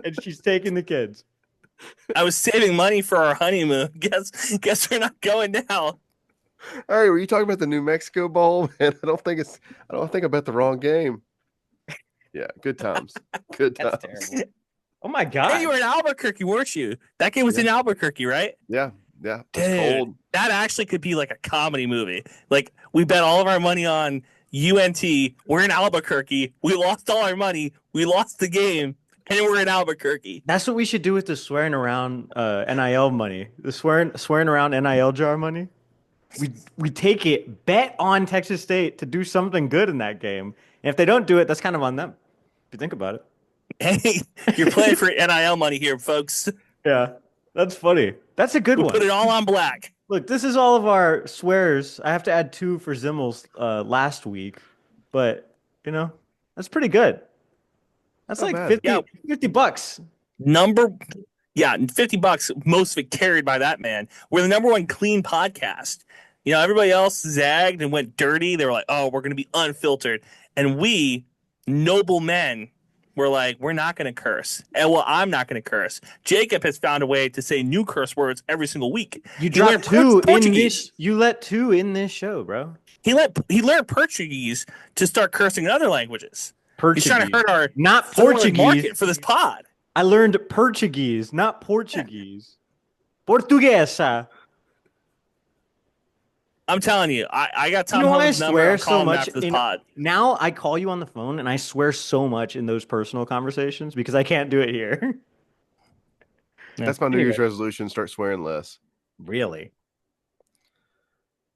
and she's taking the kids." I was saving money for our honeymoon. Guess we're not going now. All right, were you talking about the New Mexico Bowl? Man, I don't think I bet the wrong game. Yeah, good times. Good times. That's terrible. Oh my god. Hey, you were in Albuquerque, weren't you? That game was in Albuquerque, right? Yeah. It's Dude, cold. that actually could be like a comedy movie. Like, we bet all of our money on UNT. We're in Albuquerque. We lost all our money. We lost the game. And we're in Albuquerque. That's what we should do with the swearing around NIL money. The swearing around NIL jar money. We take it, bet on Texas State to do something good in that game. And if they don't do it, that's kind of on them. If you think about it. Hey, you're playing for NIL money here, folks. Yeah. That's funny. That's a good We one. put it all on black. Look, this is all of our swears. I have to add 2 for Zimmels last week. But, that's pretty good. That's Not like bad. $50. $50, most of it carried by that man. We're the number 1 clean podcast. Everybody else zagged and went dirty. They were like, oh, we're going to be unfiltered. And we, noble men, were like, we're not going to curse. And well, I'm not going to curse. Jacob has found a way to say new curse words every single week. You He learned dropped 2 in Portuguese. this. You let 2 in this show, bro. He learned Portuguese to start cursing in other languages. He's trying to hurt our not foreign Portuguese. market for this pod. I learned Portuguese, not Portuguese. Portuguesa. I'm telling you, I got Tom You know why I Holland's number. swear I'm so calling him much after this in- pod. Now I call you on the phone and I swear so much in those personal conversations because I can't do it here. That's my New Year's resolution. Start swearing less. Really?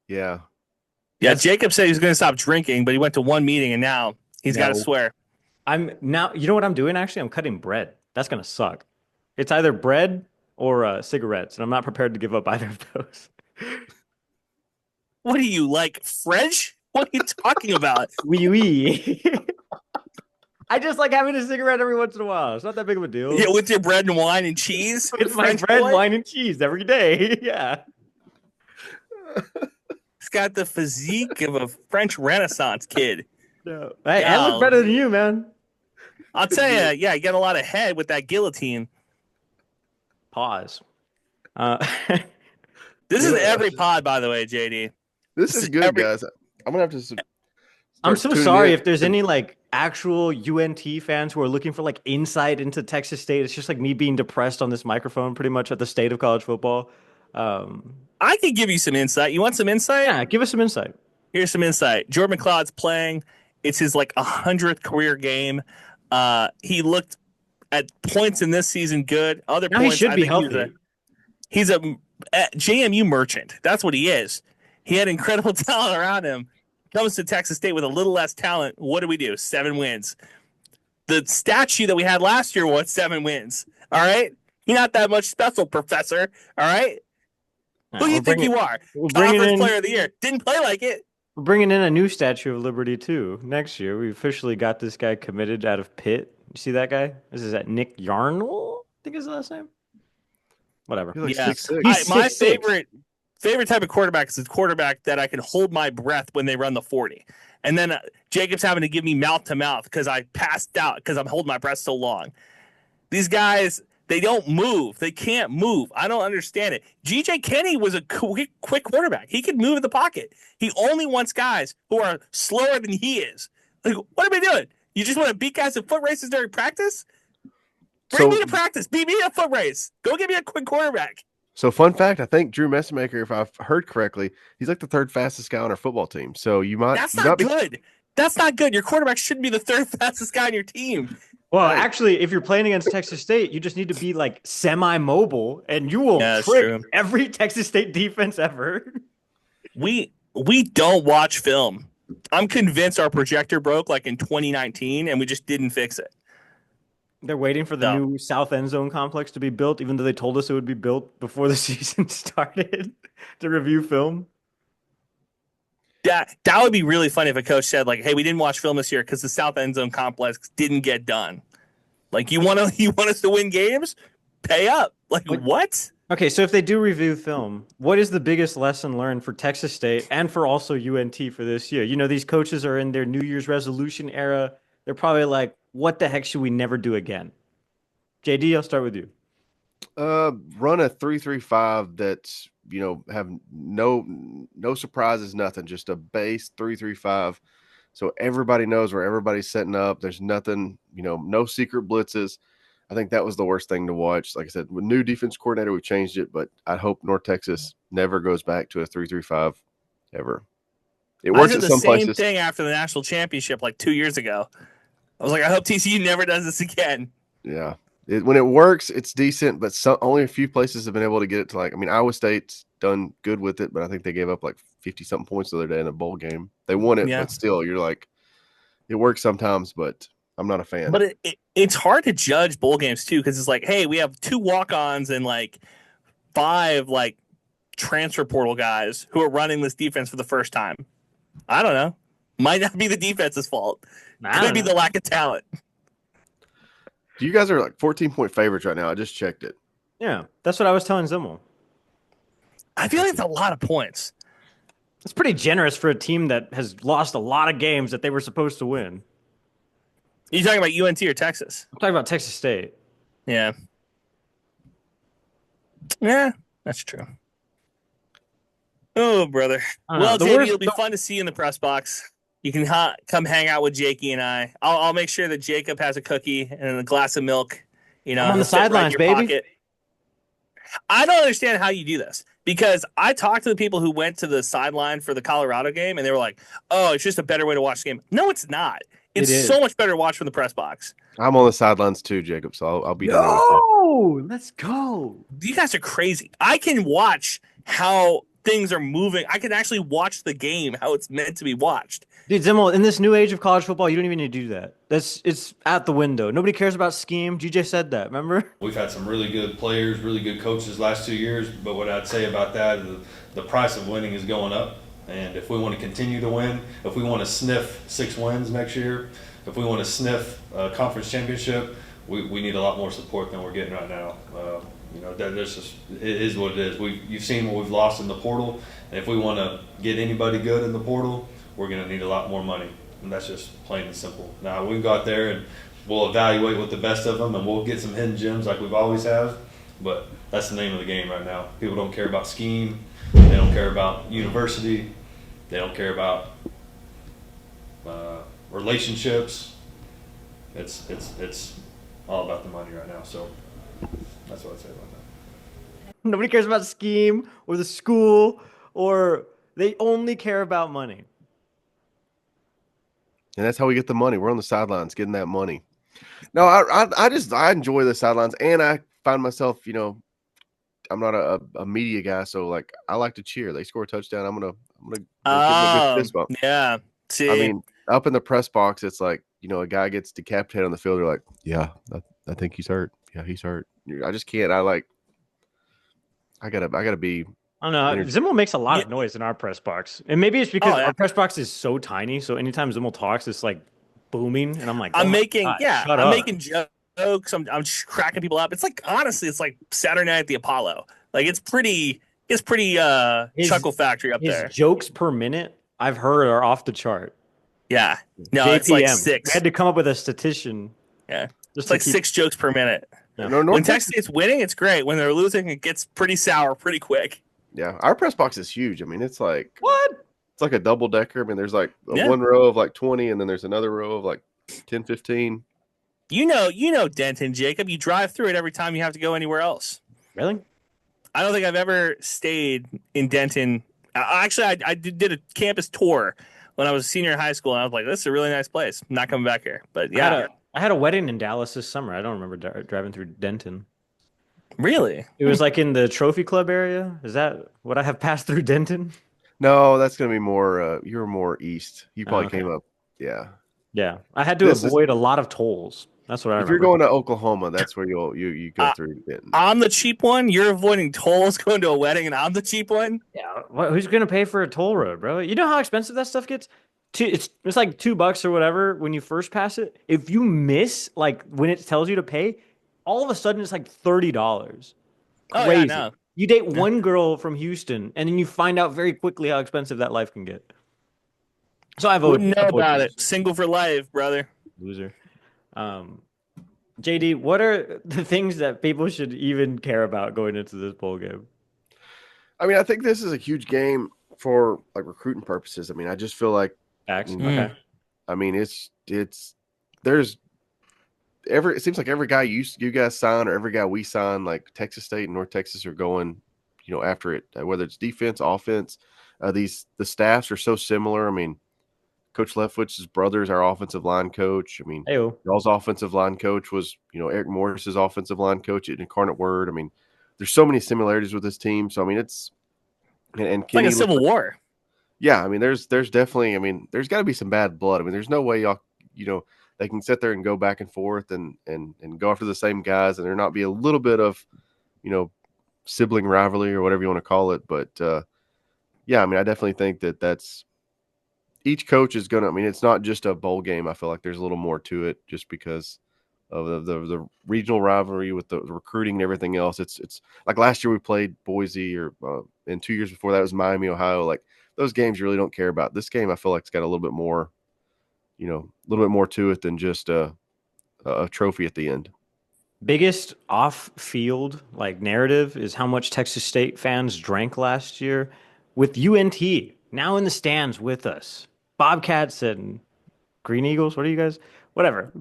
Yeah. Yeah, Jacob said he was going to stop drinking, but he went to one meeting and now he's got to No. swear. You know what I'm doing actually? I'm cutting bread. That's going to suck. It's either bread or cigarettes, and I'm not prepared to give up either of those. What are you, like French? What are you talking about? Oui. I just like having a cigarette every once in a while. It's not that big of a deal. Yeah, with your bread and wine and cheese? It's my French bread, boy? wine, and cheese every day. Yeah. He's got the physique of a French Renaissance kid. No. Hey, I look better than you, man. I'll tell you, yeah, you got a lot of head with that guillotine. Pause. This is every pod, by the way, JD. This is good, guys. I'm going to have to. I'm start so tuning sorry in. if there's any like actual UNT fans who are looking for like insight into Texas State. It's just like me being depressed on this microphone pretty much at the state of college football. I can give you some insight. You want some insight? Yeah, give us some insight. Here's some insight. Jordan McLeod's playing. It's his like 100th career game. He looked at points in this season good. Other Now he points, should I be think healthy. He's a JMU merchant. That's what he is. He had incredible talent around him. Comes to Texas State with a little less talent. What do? 7 wins. The statue that we had last year was 7 wins. All right? You're not that much special, professor. All right? Who do you think you are? Conference player of the year. Didn't play like it. We're bringing in a new Statue of Liberty too next year. We officially got this guy committed out of Pitt. You see that guy? This is that Nick Yarnell, I think is the last name. Whatever. He's like Yeah. 6'6". He's My 6'6". favorite type of quarterback is the quarterback that I can hold my breath when they run the 40. And then Jacob's having to give me mouth to mouth because I passed out because I'm holding my breath so long. These guys, they don't move. They can't move. I don't understand it. G.J. Kenny was a quick quarterback. He could move in the pocket. He only wants guys who are slower than he is. Like, what am I doing? You just want to beat guys in foot races during practice? Bring me to practice. Beat me in a foot race. Go get me a quick quarterback. So fun fact, I think Drew Messemaker, if I've heard correctly, he's like the 3rd fastest guy on our football team. So you might That's not good. That's not good. Your quarterback shouldn't be the third fastest guy on your team. Well, actually, if you're playing against Texas State, you just need to be like semi-mobile, and you will Yeah, that's trick true. every Texas State defense ever. We don't watch film. I'm convinced our projector broke like in 2019, and we just didn't fix it. They're waiting for the new South End Zone complex to be built, even though they told us it would be built before the season started to review film. That would be really funny if a coach said, like, hey, we didn't watch film this year because the South End Zone complex didn't get done. Like, you want us to win games? Pay up. Like, what? Okay, so if they do review film, what is the biggest lesson learned for Texas State and for also UNT for this year? You know, these coaches are in their New Year's resolution era. They're probably like, what the heck should we never do again? JD, I'll start with you. Run a 3-3-5 that's, you know, have no surprises, nothing, just a base 3-3-5. So everybody knows where everybody's setting up. There's nothing, you know, no secret blitzes. I think that was the worst thing to watch. Like I said, with new defense coordinator, we changed it, but I hope North Texas never goes back to a 3-3-5 ever. It works at some places. I did the same thing after the national championship like 2 years ago. I was like, I hope TCU never does this again. Yeah. When it works, it's decent, but only a few places have been able to get it to, like, I mean, Iowa State's done good with it, but I think they gave up like 50-something points the other day in a bowl game. They won it, but still, you're like, it works sometimes, but I'm not a fan. But it's hard to judge bowl games, too, because it's like, hey, we have 2 walk-ons and like 5 like transfer portal guys who are running this defense for the first time. I don't know. Might not be the defense's fault. Could be the lack of talent. You guys are like 14-point favorites right now. I just checked it. Yeah, that's what I was telling Zimmel. I feel like it's a lot of points. It's pretty generous for a team that has lost a lot of games that they were supposed to win. Are you talking about UNT or Texas? I'm talking about Texas State. Yeah. Yeah, that's true. Oh, brother. Well, JB, it'll be fun to see you in the press box. You can come hang out with Jakey and I. I'll make sure that Jacob has a cookie and a glass of milk. You know, I'm on the sidelines, baby. Pocket. I don't understand how you do this because I talked to the people who went to the sideline for the Colorado game, and they were like, "Oh, it's just a better way to watch the game." No, it's not. It's so much better to watch from the press box. I'm on the sidelines too, Jacob. So I'll be. No, let's go. You guys are crazy. I can watch how things are moving. I can actually watch the game how it's meant to be watched. Dude, Zimmel, in this new age of college football, you don't even need to do that. It's out the window. Nobody cares about scheme. GJ said that, remember? We've had some really good players, really good coaches last 2 years, but what I'd say about that is the price of winning is going up. And if we want to continue to win, if we want to sniff 6 wins next year, if we want to sniff a conference championship, we need a lot more support than we're getting right now. You know, that's just, it is what it is. You've seen what we've lost in the portal, and if we want to get anybody good in the portal, we're going to need a lot more money, and that's just plain and simple. Now, we go out there and we'll evaluate with the best of them, and we'll get some hidden gems like we've always have, but that's the name of the game right now. People don't care about scheme. They don't care about university. They don't care about relationships. It's all about the money right now, so that's what I'd say about that. Nobody cares about scheme or the school, or they only care about money. And that's how we get the money. We're on the sidelines getting that money. No, I enjoy the sidelines, and I find myself, you know, I'm not a media guy, so like I like to cheer. They score a touchdown, I'm gonna give them a good fist bump. Yeah. See, I mean, up in the press box, it's like, you know, a guy gets decapitated on the field. They're like, yeah, I think he's hurt. Yeah, he's hurt. I just can't. I gotta be. I don't know. Zimmel makes a lot of noise in our press box, and maybe it's because our press box is so tiny. So anytime Zimmel talks, it's like booming, and I'm like, I'm making jokes. I'm cracking people up. It's like, honestly, it's like Saturday Night at the Apollo. Like it's pretty chuckle factory up there. His jokes per minute I've heard are off the chart. Yeah, no, JPM. it's like 6. We had to come up with a statistician. Yeah, just like 6 jokes per minute. Yeah. When Texas State's winning, it's great. When they're losing, it gets pretty sour pretty quick. Yeah, our press box is huge. I mean, it's like what? It's like a double decker. I mean, there's like one row of like 20, and then there's another row of like 10, 15. You know Denton, Jacob. You drive through it every time you have to go anywhere else. Really? I don't think I've ever stayed in Denton. Actually, I did a campus tour when I was a senior in high school, and I was like, "This is a really nice place. I'm not coming back here." But yeah, I had a wedding in Dallas this summer. I don't remember driving through Denton. really. It was like in the Trophy Club area. Is that what I have passed through Denton? No, that's going to be more. You were more east. You probably okay. came up. Yeah. Yeah, I had to avoid a lot of tolls. That's what I remember. If you're going to Oklahoma, that's where you go through Denton. I'm the cheap one. You're avoiding tolls going to a wedding, and I'm the cheap one. Yeah, who's gonna pay for a toll road, bro? You know how expensive that stuff gets. It's like $2 or whatever when you first pass it. If you miss, like when it tells you to pay, all of a sudden it's like $30. Oh Crazy. yeah, no. You date one girl from Houston, and then you find out very quickly how expensive that life can get. So I wouldn't know about it. Single for life, brother. Loser. JD, what are the things that people should even care about going into this bowl game? I mean, I think this is a huge game for like recruiting purposes. I mean, I just feel like Facts. Okay. I mean, it seems like every guy you guys sign or every guy we sign, like Texas State and North Texas are going, after it, whether it's defense, offense. The staffs are so similar. I mean, Coach Leftwich's brother is our offensive line coach. I mean, y'all's offensive line coach was, Eric Morris's offensive line coach at Incarnate Word. I mean, there's so many similarities with this team. So, I mean, it's like a civil war. Yeah. I mean, there's definitely, there's got to be some bad blood. I mean, there's no way y'all, they can sit there and go back and forth and go after the same guys and there not be a little bit of, sibling rivalry or whatever you want to call it. But, yeah, I mean, I definitely think that's each coach is going to, it's not just a bowl game. I feel like there's a little more to it just because of the regional rivalry with the recruiting and everything else. It's like last year we played Boise and 2 years before that was Miami, Ohio. Like those games you really don't care about. This game I feel like it's got a little bit more, a little bit more to it than just a trophy at the end. Biggest off-field narrative is how much Texas State fans drank last year with UNT now in the stands with us. Bobcats and Green Eagles. What are you guys? Whatever.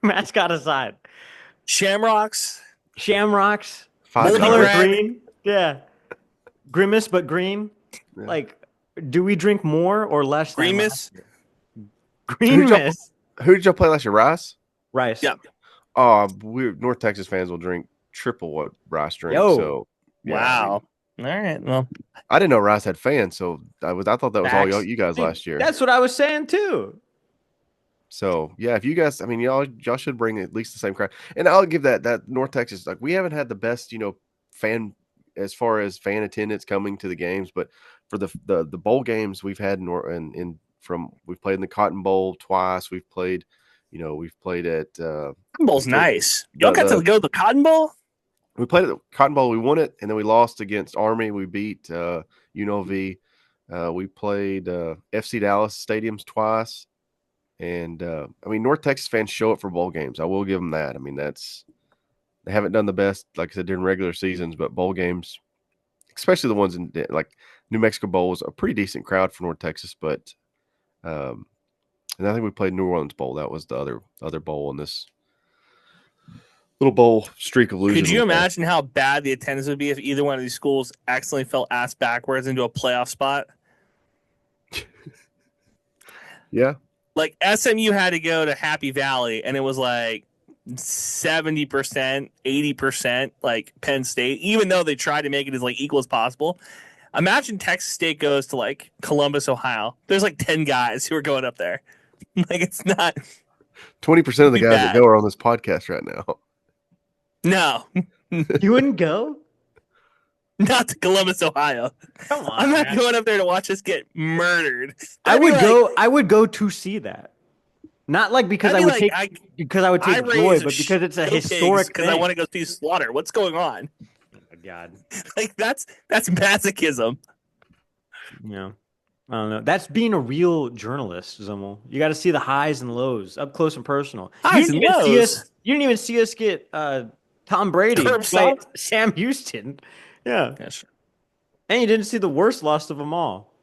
Mascot aside. Shamrocks. Color green. Yeah. Grimace, but green. Yeah. Do we drink more or less? Grimace. Grimace. Who did y'all play last year? Rice. Yeah. North Texas fans will drink triple what Rice drinks. Yo. So yeah, wow. All right. Well, I didn't know Rice had fans, so I thought that was all you guys last year. That's what I was saying too. So yeah, if you guys, y'all should bring at least the same crowd. And I'll give that North Texas, we haven't had the best, fan as far as fan attendance coming to the games, but for the bowl games we've had we've played in the Cotton Bowl twice. We've played, we've played at Cotton Bowl's nice. Y'all got to go to the Cotton Bowl? We played at the Cotton Bowl. We won it, and then we lost against Army. We beat UNLV. We played FC Dallas stadiums twice. And, North Texas fans show up for bowl games. I will give them that. They haven't done the best, like I said, during regular seasons, but bowl games, especially the ones in, New Mexico Bowl was a pretty decent crowd for North Texas. But, and I think we played New Orleans Bowl. That was the other bowl in this little bowl streak of losing. Could you imagine how bad the attendance would be if either one of these schools accidentally fell ass backwards into a playoff spot? Yeah. Like SMU had to go to Happy Valley, and it was 70%, 80% like Penn State, even though they tried to make it as equal as possible. Imagine Texas State goes to Columbus, Ohio. There's 10 guys who are going up there. It's not 20% of the guys that go are on this podcast right now. No. You wouldn't go? Not to Columbus, Ohio. Come on. I'm not going up there to watch us get murdered. I would go to see that. Not because I would take joy, but because it's a historic thing. Because I want to go see slaughter. What's going on? Oh my God. That's masochism. Yeah. I don't know. That's being a real journalist, Zimmel. You got to see the highs and lows up close and personal. You didn't even see us get Tom Brady, Sam Houston. Yeah. Yes. And you didn't see the worst loss of them all.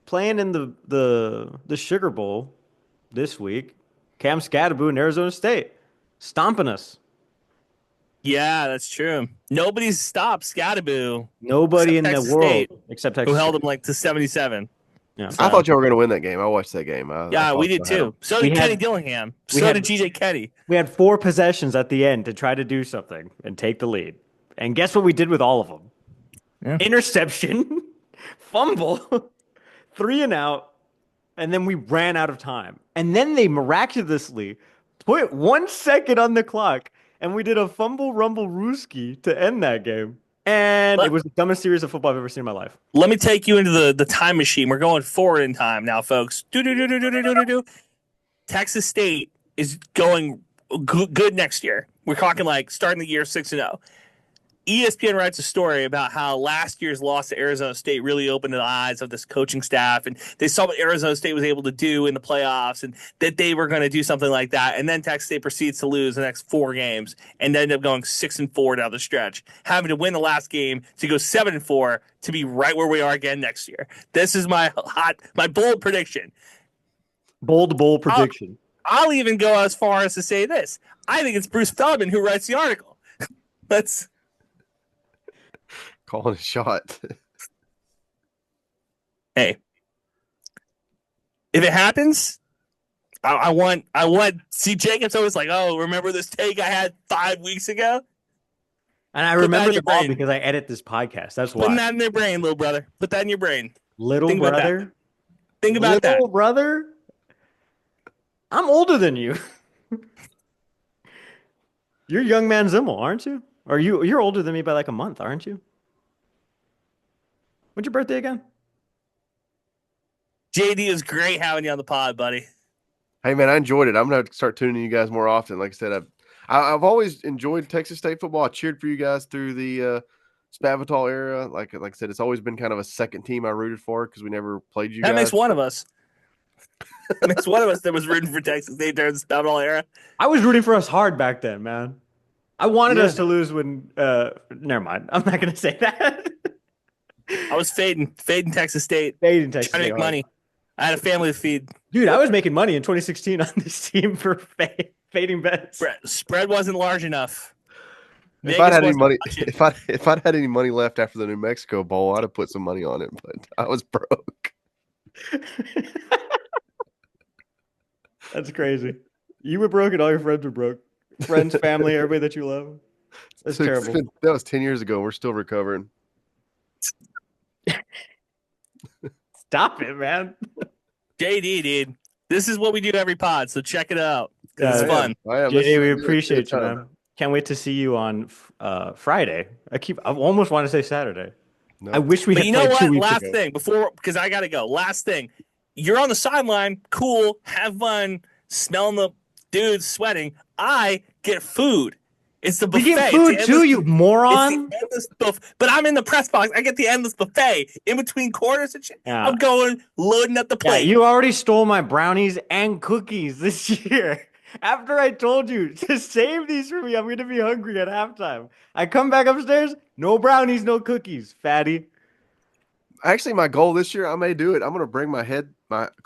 Playing in the Sugar Bowl this week, Cam Scatterboo in Arizona State, stomping us. Yeah, that's true. Nobody's stopped Scatterboo. Nobody in the world except Texas who held him to 77. Yeah. I thought y'all were going to win that game. I watched that game. Yeah, we did too. So We did had- Kenny Dillingham. we So had- did GJ Kenny. We had 4 possessions at the end to try to do something and take the lead. And guess what we did with all of them? Yeah. Interception, fumble, 3 and out, and then we ran out of time. And then they miraculously put 1 second on the clock, and we did a fumble rumble rooski to end that game. And it was the dumbest series of football I've ever seen in my life. Let me take you into the time machine. We're going forward in time now, folks. Texas State is going good next year. We're talking like starting the year 6-0. ESPN writes a story about how last year's loss to Arizona State really opened the eyes of this coaching staff, and they saw what Arizona State was able to do in the playoffs, and that they were going to do something like that. And then Texas State proceeds to lose the next 4 games and end up going 6-4 down the stretch, having to win the last game to go 7-4 to be right where we are again next year. This is my bold prediction. Bold prediction. I'll even go as far as to say this. I think it's Bruce Feldman who writes the article. Let's calling a shot. Hey, if it happens, I want. See, Jacob's always like, "Oh, remember this take I had 5 weeks ago?" And I Put that remember in your them all brain. because I edit this podcast. That's Putting why. that in your brain, little brother. Put that in your brain. Little Think about that. brother. Think about that. Little brother. I'm older than you. You're young man Zimmel, aren't you? Or you're older than me by like a month, aren't you? When's your birthday again? JD, is great having you on the pod, buddy. Hey, man, I enjoyed it. I'm going to start tuning in you guys more often. Like I said, I've always enjoyed Texas State football. I cheered for you guys through the Spavital era. Like I said, it's always been kind of a second team I rooted for because we never played you That guys. makes one of us. That makes one of us that was rooting for Texas State during the Spavital era. I was rooting for us hard back then, man. I wanted us to lose when never mind. I'm not gonna say that. I was fading Texas State. Fading Texas Trying to State make hard. money. I had a family to feed. Dude, I was making money in 2016 on this team for fading bets. Spread wasn't large enough. If I'd had any Vegas money, wasn't watching. if I'd had any money left after the New Mexico Bowl, I'd have put some money on it. But I was broke. That's crazy. You were broke and all your friends were broke. Friends, family, everybody that you love. That's terrible. That was 10 years ago. We're still recovering. Stop it, man. JD, dude. This is what we do every pod, so check it out. 'Cause Yeah, it's I fun. I am. JD, we This is appreciate you, a good time. man. Can't wait to see you on Friday. I almost want to say Saturday. No. I wish we But had you know played 2 what? weeks Last ago. thing before, because I gotta go. Last thing, you're on the sideline, cool, have fun, smelling the dudes sweating. I get food. It's the We buffet. get It's food the too, endless- you It's moron. the endless but I'm in the press box. I get the endless buffet in between quarters and shit. Yeah. I'm going loading up the Yeah, plate. you already stole my brownies and cookies this year. After I told you to save these for me, I'm going to be hungry at halftime. I come back upstairs, no brownies, no cookies, fatty. Actually, my goal this year, I may do it. I'm going to bring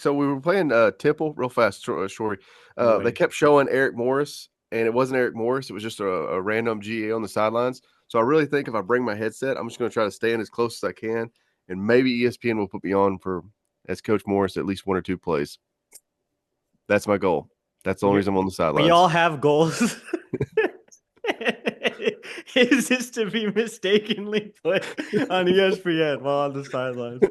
so we were playing Temple real fast, Shorty. Really? They kept showing Eric Morris, and it wasn't Eric Morris. It was just a random GA on the sidelines. So I really think if I bring my headset, I'm just going to try to stay in as close as I can, and maybe ESPN will put me on as Coach Morris at least 1 or 2 plays. That's my goal. That's the only reason I'm on the sidelines. We all have goals. Is this to be mistakenly put on ESPN while on the sidelines?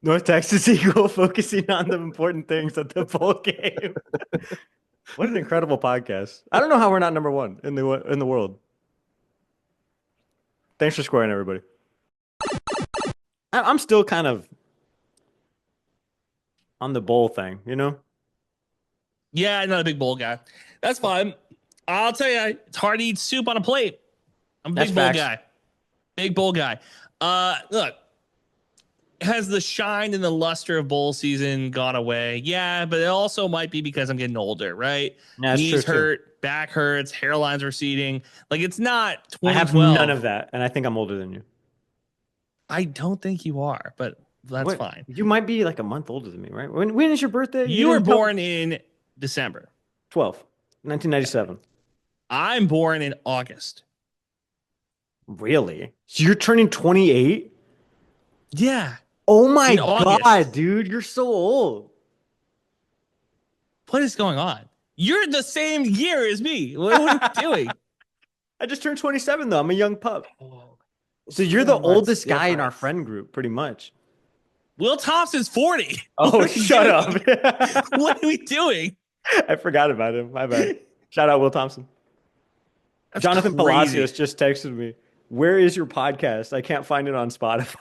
North Texas Eagle focusing on the important things at the bowl game. What an incredible podcast! I don't know how we're not number 1 in the world. Thanks for scoring, everybody. I'm still kind of on the bowl thing, you know. Yeah, I'm not a big bowl guy. That's fine. I'll tell you, it's hard to eat soup on a plate. I'm a That's big bowl facts. guy. Big bowl guy. Look, has the shine and the luster of bowl season gone away? Yeah, but it also might be because I'm getting older, right? Yeah, that's Knees true, too. hurt, back hurts, hairline's receding. Like, it's not I have 2012. none of that, and I think I'm older than you. I don't think you are, but that's What? fine. You might be like a month older than me, right? When is your birthday? You were didn't tell- born in December. 1997. I'm born in August. Really? So you're turning 28? Yeah. Oh my In August. God, dude, you're so old. What is going on? You're the same year as me. What are you doing? I just turned 27 though. I'm a young pup. So you're the oldest guy in our friend group, pretty much. Will Thompson's 40. Oh, What are we shut doing? up. What are we doing? I forgot about him. My bad. Shout out Will Thompson. That's Jonathan crazy. Palacios just texted me. Where is your podcast? I can't find it on Spotify.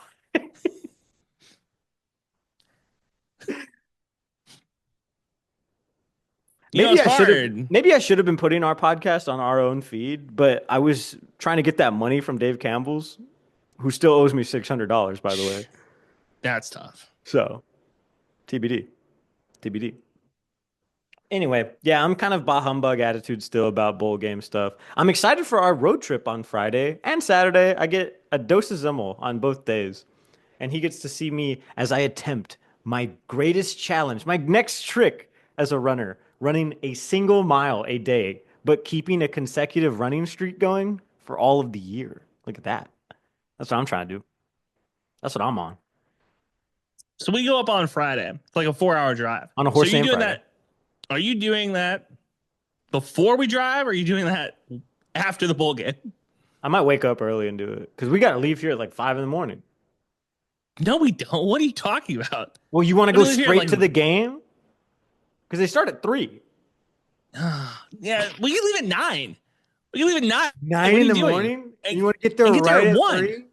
You know, Maybe it's I should have. hard. Maybe I should have been putting our podcast on our own feed, but I was trying to get that money from Dave Campbell's, who still owes me $600, by the way. That's tough. So, TBD. TBD. Anyway, yeah, I'm kind of bah humbug attitude still about bowl game stuff. I'm excited for our road trip on Friday and Saturday. I get a dose of Zimmel on both days, and he gets to see me as I attempt my greatest challenge, my next trick as a runner, running a single mile a day, but keeping a consecutive running streak going for all of the year. Look at that. That's what I'm trying to do. That's what I'm on. So we go up on Friday. It's like a 4-hour drive. On a horse so you and doing Friday. that? Are you doing that before we drive, or are you doing that after the bowl game? I might wake up early and do it because we got to leave here at like 5 in the morning. No, we don't. What are you talking about? Well, you want to We're go leaving here, straight like- to the game? Because they start at 3. Yeah, we can leave at 9. We can leave at 9. 9 What are in you the doing? morning? And- You want to get there and get there right at at 1. 3?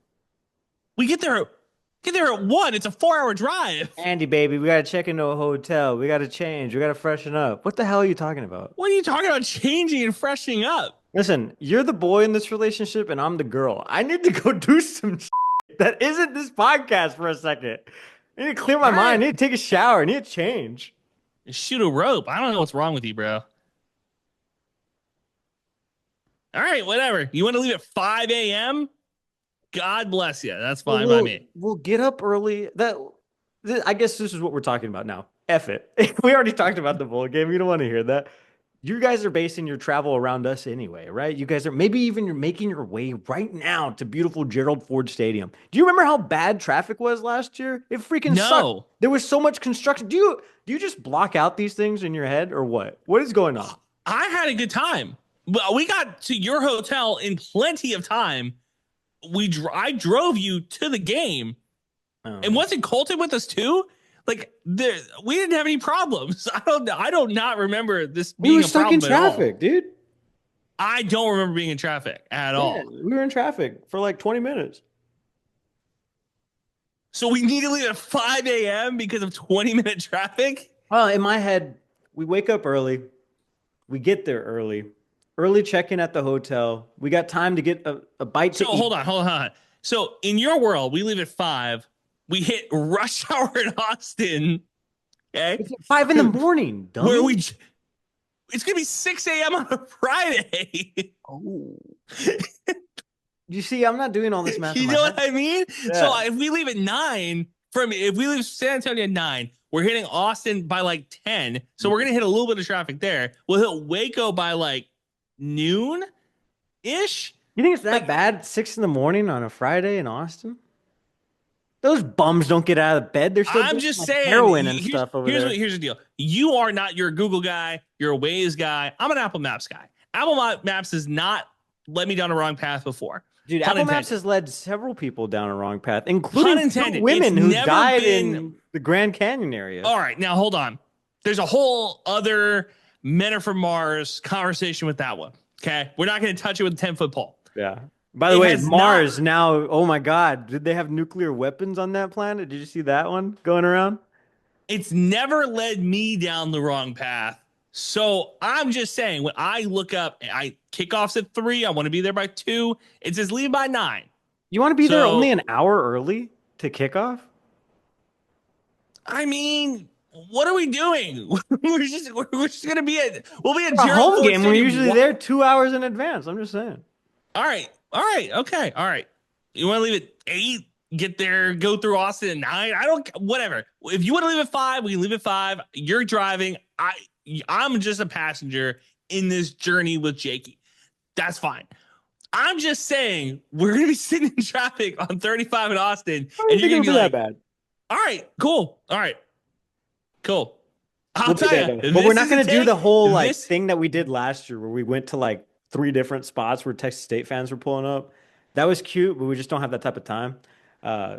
We get there at 1. It's a 4-hour drive. Andy, baby, we got to check into a hotel. We got to change. We got to freshen up. What the hell are you talking about? What are you talking about changing and freshening up? Listen, you're the boy in this relationship and I'm the girl. I need to go do some shit that isn't this podcast for a second. I need to clear my mind. I need to take a shower. I need to change. Shoot a rope. I don't know what's wrong with you, bro. All right, whatever. You want to leave at 5 a.m.? God bless you. That's fine by me. We'll get up early. I guess this is what we're talking about now. F it. We already talked about the bowl game. You don't want to hear that. You guys are basing your travel around us anyway, right? You guys are maybe even you're making your way right now to beautiful Gerald Ford Stadium. Do you remember how bad traffic was last year? It freaking sucked. There was so much construction. Do you just block out these things in your head or what? What is going on? I had a good time. Well, we got to your hotel in plenty of time. I drove you to the game. Oh. And wasn't Colton with us too? Like we didn't have any problems. I don't not remember this being We were a stuck problem in at all. traffic, dude. I don't remember being in traffic at all. We were in traffic for like 20 minutes. So we need to leave at 5 a.m. because of 20-minute traffic? Well, in my head, we wake up early. We get there early. Early check-in at the hotel. We got time to get a bite to So eat. hold on. So in your world, we leave at 5. We hit rush hour in Austin. Okay. It's at 5 in the morning, dummy. Where it's gonna be 6 a.m. on a Friday. Oh. You see, I'm not doing all this math. You in my know head. what I mean? Yeah. So if we leave at 9, if we leave San Antonio at 9, we're hitting Austin by like 10. So we're gonna hit a little bit of traffic there. We'll hit Waco by like noon ish. You think it's that bad? 6 in the morning on a Friday in Austin? Those bums don't get out of bed. They're still I'm doing, just like, saying heroin and stuff over there. Here's the deal. You are not your Google guy. You're a Waze guy. I'm an Apple Maps guy. Apple Maps has not led me down a wrong path before. Dude, Pun Apple Maps intended. has led several people down a wrong path, Pun including intended. two women It's who never died been- in the Grand Canyon area. All right, now hold on. There's a whole other Men Are From Mars conversation with that one. Okay, we're not going to touch it with a 10-foot pole. Yeah. By the It way, has Mars now, oh my God, did they have nuclear weapons on that planet? Did you see that one going around? It's never led me down the wrong path. So I'm just saying, when I look up, kickoffs at 3. I want to be there by 2. It says leave by 9. You want to be there So- only an hour early to kickoff? I mean, what are we doing? we're just gonna be we'll be at For a Gerald home Ford game, we're Stadium. usually there 2 hours in advance. I'm just saying. All right, okay, all right. You want to leave at 8? Get there, go through Austin at 9. I don't, whatever. If you want to leave at 5, we can leave at 5. You're driving. I'm just a passenger in this journey with Jakey. That's fine. I'm just saying we're gonna be sitting in traffic on 35 in Austin, and you're gonna be like, bad. All right, cool. All right, cool. I'll We'll do tell that, you, though. But we're not going going to do the whole like this. thing that we did last year where we went to like 3 different spots where Texas State fans were pulling up. That was cute, but we just don't have that type of time.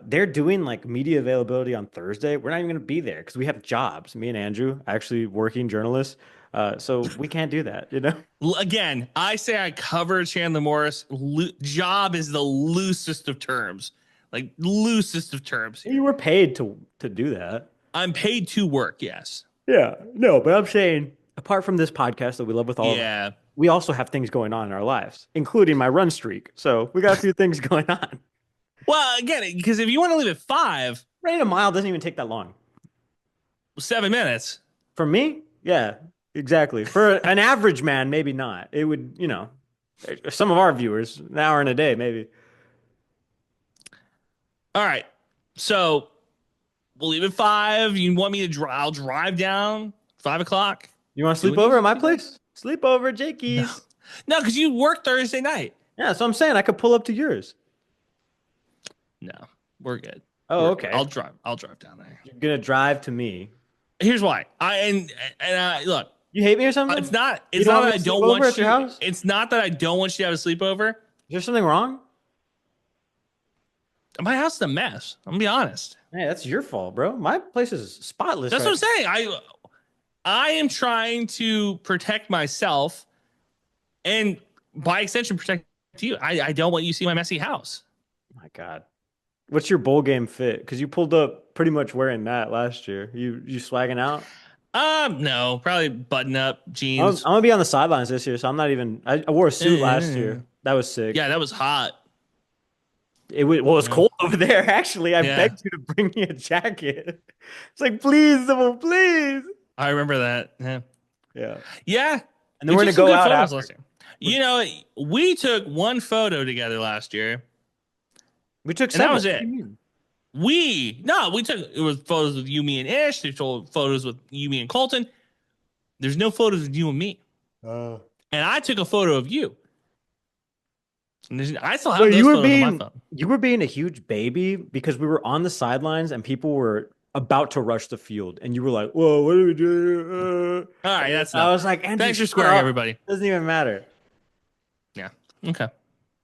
They're doing like media availability on Thursday. We're not even going to be there because we have jobs. Me and Andrew, actually working journalists. So we can't do that, you know? Again, I say I cover Chandler Morris. Job is the loosest of terms. Like loosest of terms. You were paid to do that. I'm paid to work, yes. Yeah, no, but I'm saying apart from this podcast that we love with all of us, we also have things going on in our lives, including my run streak. So we got a few things going on. Well, again, because if you want to leave at 5, Running a mile doesn't even take that long. 7 minutes. For me, yeah, exactly. For an average man, maybe not. It would, you know, some of our viewers, an hour in a day, maybe. All right. So we'll leave at 5. You want me to drive? I'll drive down 5 o'clock. You want to sleep over at my place? Sleep over, Jakey's. No, because you work Thursday night. Yeah, so I'm saying I could pull up to yours. No, we're good. Oh, okay. I'll drive down there. You're gonna drive to me. Here's why. Look. You hate me or something? It's not You that want me I to don't sleep want over at you. your house? It's not that I don't want you to have a sleepover. Is there something wrong? My house is a mess. I'm gonna be honest. Hey, that's your fault, bro. My place is spotless. That's what I'm saying. I am trying to protect myself and by extension protect you. I don't want you to see my messy house. My God. What's your bowl game fit? Because you pulled up pretty much wearing that last year. You swagging out? No, probably button up jeans. I'm gonna be on the sidelines this year, so I'm not even. I wore a suit last year. That was sick. Yeah, that was hot. It was cold over there. Actually, I begged you to bring me a jacket. It's like, please, someone, please. I remember that. Yeah. And then we're gonna go out after. You know, we took one photo together last year. We took and that was several. it. We took it was photos with you, me, and Ish. There's photos with you, me, and Colton. There's no photos of you and me. And I took a photo of you. And I still have those photos on my phone. You were being a huge baby because we were on the sidelines and people were about to rush the field, and you were like, "Whoa, what do we do?" All right, that's. I was like, Andrew, "Thanks for squaring, everybody." Doesn't even matter. Yeah. Okay.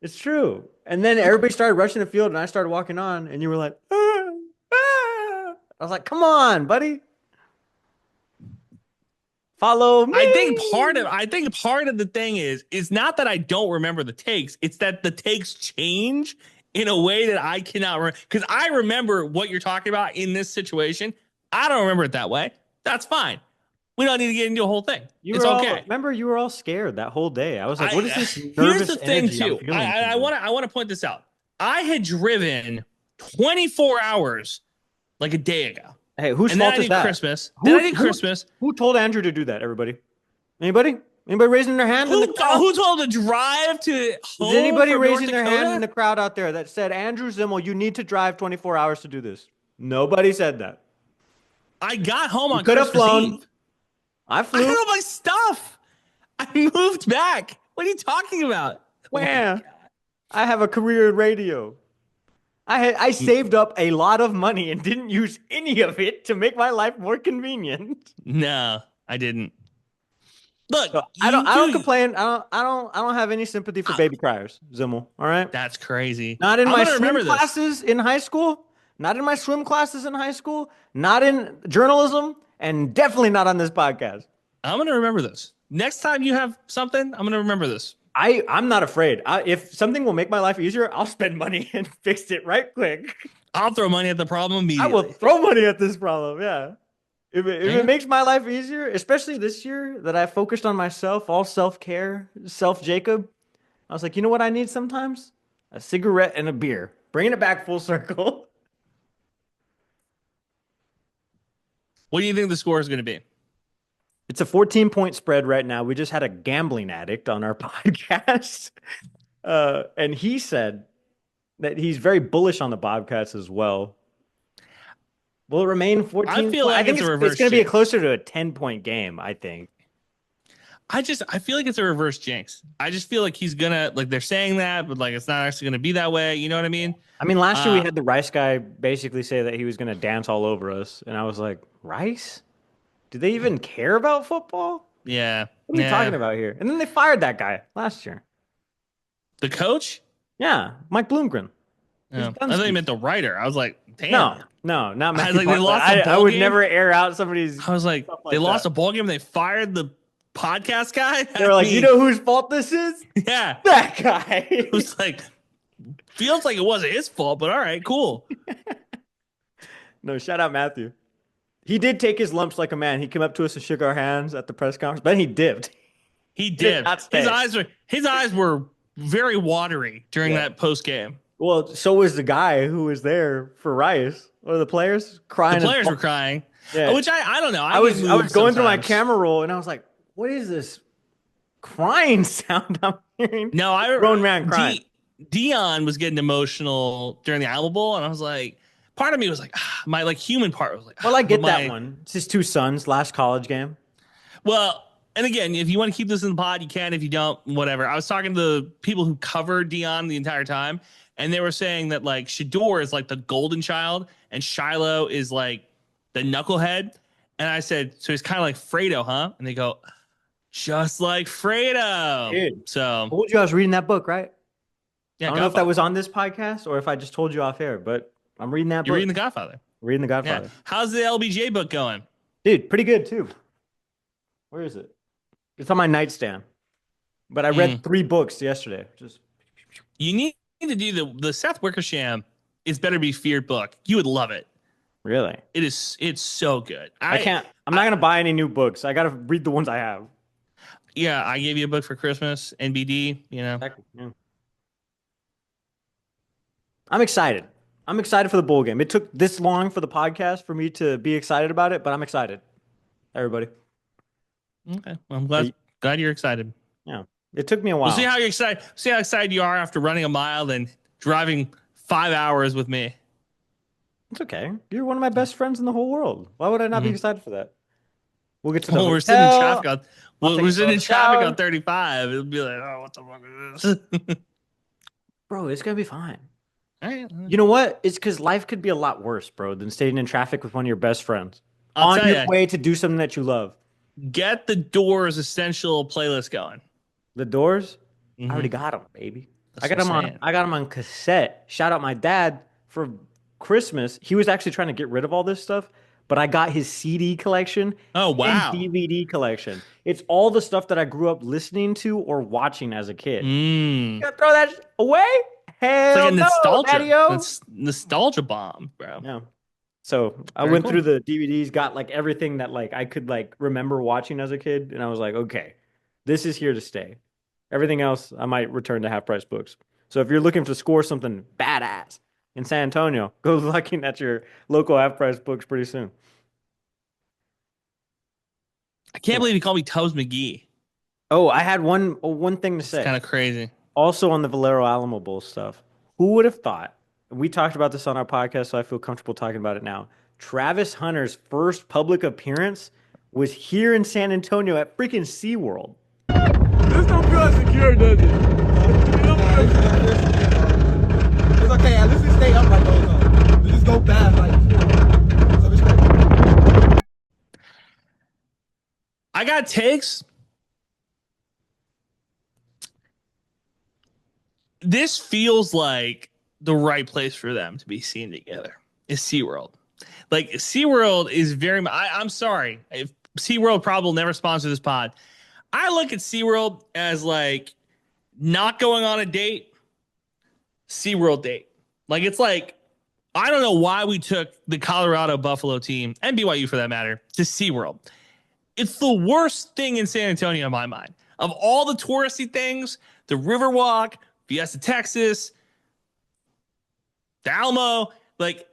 It's true. And then everybody started rushing the field, and I started walking on, and you were like, "Ah, ah." I was like, "Come on, buddy, follow me." I think part of the thing is not that I don't remember the takes. It's that the takes change in a way that I cannot remember. Because I remember what you're talking about in this situation. I don't remember it that way. That's fine. We don't need to get into a whole thing. It's okay. Remember, you were all scared that whole day. I was like, "What is this nervous Here's the thing, energy too. I'm feeling I tonight?" want to point this out. I had driven 24 hours like a day ago. Hey, whose and fault then I is did that? Christmas. Then I did Christmas. Who told Andrew to do that? Everybody? Anybody? Anybody raising their hand? Who told to drive to home? Is anybody from raising North their Dakota? hand in the crowd out there that said, "Andrew Zimmel, you need to drive 24 hours to do this"? Nobody said that. I got home on Could have Christmas flown. Eve. I flew. I don't know my stuff. I moved back. What are you talking about? Where? I have a career in radio. I saved up a lot of money and didn't use any of it to make my life more convenient. No, I didn't. Look, So I don't complain. I don't have any sympathy for baby criers, Zimmel. All right. That's crazy. Not in I'm my gonna swim remember this. classes in high school. Not in my swim classes in high school. Not in journalism, and definitely not on this podcast. I'm gonna remember this. Next time you have something, I'm gonna remember this. I'm not afraid. If something will make my life easier, I'll spend money and fix it right quick. I'll throw money at the problem I immediately. will throw money at this problem. Yeah. If it makes my life easier, especially this year that I focused on myself, all self-care, self-Jacob, I was like, you know what I need sometimes? A cigarette and a beer. Bringing it back full circle. What do you think the score is gonna be? It's a 14-point spread right now. We just had a gambling addict on our podcast. And he said that he's very bullish on the Bobcats as well. Will it remain 14? I feel like I think it's a reverse it's going to be shift. closer to a 10-point game, I think. I feel like it's a reverse jinx. I just feel like he's gonna like they're saying that, but like it's not actually gonna be that way. You know what I mean? I mean, last year we had the Rice guy basically say that he was going to dance all over us, and I was like, Rice? Do they even care about football? Yeah. What are you talking about here? And then they fired that guy last year. The coach? Yeah, Mike Bloomgren. Oh, I thought you meant the writer. I was like, damn. No, not Matthew. I was like, they lost a I ball would game? never air out somebody's. I was like, they lost a ball game and they fired the podcast guy? They were like, you know whose fault this is? Yeah. That guy. It was like, feels like it wasn't his fault, but all right, cool. No, shout out Matthew. He did take his lumps like a man. He came up to us and shook our hands at the press conference, but he dipped. He did. not stay. His eyes were very watery during that post game. Well, so was the guy who was there for Rice, or the players crying. The players were crying. Yeah. Which I don't know. I was going through my sometimes. camera roll and I was like, what is this crying sound I'm hearing? No, grown man crying. Dion was getting emotional during the Alamo Bowl, and I was like, part of me was like, my like human part was like, well, I get that one. It's his two sons, last college game. Well, and again, if you want to keep this in the pod, you can. If you don't, whatever. I was talking to people who covered Dion the entire time, and they were saying that like Shador is like the golden child, and Shiloh is like the knucklehead. And I said, so he's kind of like Fredo, huh? And they go, just like Fredo. Dude, so I told you I was reading that book, right? yeah, I don't know if that was on this podcast or if I just told you off air, but I'm reading that book. You're reading The Godfather. Reading The Godfather. Yeah. How's the LBJ book going? Dude, pretty good too. Where is it? It's on my nightstand. But I read 3 books yesterday. Just You need to do the Seth Wickersham Is Better Be Feared book. You would love it. really. It's so good. I'm not gonna buy any new books. I gotta read the ones I have. Yeah, I gave you a book for Christmas, NBD, you know. Yeah. I'm excited. I'm excited for the bowl game. It took this long for the podcast for me to be excited about it, but I'm excited. Everybody. Okay. Well, I'm glad you're excited. Yeah. It took me a while. We'll see how you're excited. See how excited you are after running a mile and driving 5 hours with me. It's okay. You're one of my best friends in the whole world. Why would I not be excited for that? We'll get to the We're sitting in traffic on take a shower. on 35. It'll be like, oh, what the fuck is this? Bro, it's gonna be fine. All right. You know what? It's because life could be a lot worse, bro, than staying in traffic with one of your best friends. I'll on tell your ya. way to do something that you love. Get the Doors Essential playlist going. The Doors? Mhm. I already got them, baby. That's I got what them I'm on. saying. I got them on cassette. Shout out my dad for Christmas. He was actually trying to get rid of all this stuff, but I got his CD collection. Oh, wow. And DVD collection. It's all the stuff that I grew up listening to or watching as a kid. Mm. You gonna throw that away? Hell It's like a no, nostalgia. daddy-o. It's nostalgia bomb, bro. Yeah. So I Very went cool. through the DVDs, got like everything that like I could like remember watching as a kid, and I was like, okay, this is here to stay. Everything else I might return to half price books. So if you're looking to score something badass in San Antonio, go looking at your local half price books pretty soon. I can't believe you called me Tubbs McGee. Oh, I had one thing to It's say. kind of crazy. Also on the Valero Alamo Bowl stuff. Who would have thought? We talked about this on our podcast, so I feel comfortable talking about it now. Travis Hunter's first public appearance was here in San Antonio at freaking SeaWorld. This don't feel as secure, does it? It's okay, at least we stay upright though. We just go fast, like. So it's great. I got takes. This feels like the right place for them to be seen together is SeaWorld. Like SeaWorld is very much, I'm sorry if SeaWorld probably will never sponsor this pod. I look at SeaWorld as like not going on a date, SeaWorld date. Like it's like, I don't know why we took the Colorado Buffalo team and BYU for that matter to SeaWorld. It's the worst thing in San Antonio in my mind. Of all the touristy things, the Riverwalk, Fiesta Texas, the Alamo, like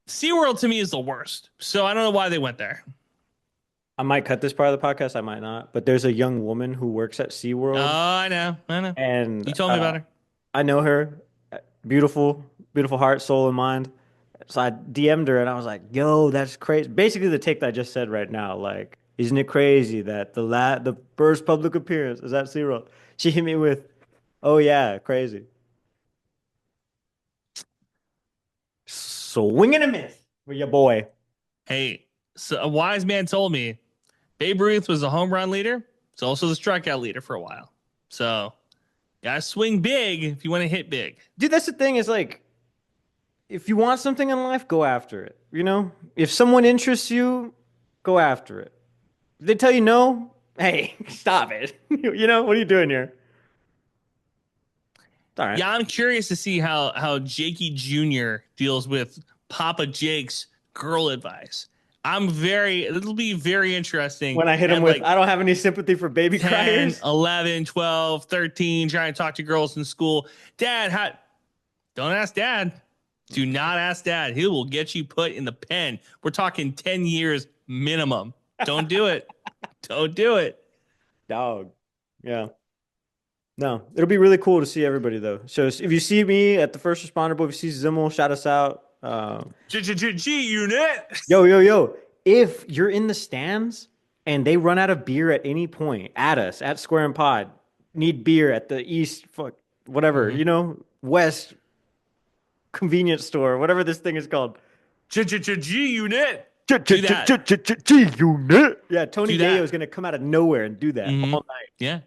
SeaWorld to me is the worst. So I don't know why they went there. I might cut this part of the podcast, I might not. But there's a young woman who works at SeaWorld. Oh, I know. And You told me about her. I know her. Beautiful, beautiful heart, soul, and mind. So I DM'd her and I was like, yo, that's crazy. Basically the take that I just said right now, like, isn't it crazy that the first public appearance is at SeaWorld? She hit me with, oh yeah, crazy. Swing and a miss for your boy. Hey, so a wise man told me Babe Ruth was a home run leader. He's also the strikeout leader for a while. So gotta swing big if you want to hit big. Dude, that's the thing is like, if you want something in life, go after it. You know, if someone interests you, go after it. If they tell you no, hey, stop it. You know, what are you doing here? All right. Yeah, I'm curious to see how Jakey Jr. deals with Papa Jake's girl advice. It'll be very interesting. When I hit him with, like I don't have any sympathy for baby 10, criers. 11, 12, 13, trying to talk to girls in school. Dad, don't ask Dad. Do not ask Dad. He will get you put in the pen. We're talking 10 years minimum. Don't do it. Don't do it. Dog. Yeah. No, it'll be really cool to see everybody though. So if you see me at the First Responder Bowl, if you see Zimmel, shout us out. G unit. Yo. If you're in the stands and they run out of beer at any point, at us, at Squarin Pod, need beer at the East, whatever, you know, West convenience store, whatever this thing is called. G unit. G-Unit. Yeah, Tony Do that. Gayo is going to come out of nowhere and do that all night. Yeah,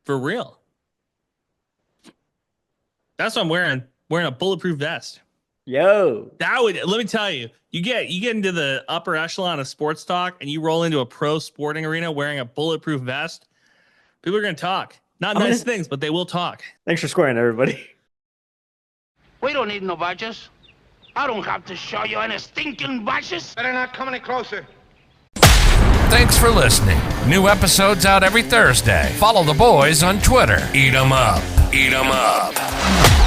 for real. That's what I'm wearing. Wearing a bulletproof vest. Yo. Let me tell you, you get into the upper echelon of sports talk and you roll into a pro sporting arena wearing a bulletproof vest, people are going to talk. Not nice things, but they will talk. Thanks for scoring, everybody. We don't need no badges. I don't have to show you any stinking badges. Better not come any closer. Thanks for listening. New episodes out every Thursday. Follow the boys on Twitter. Eat 'em up. Eat 'em up.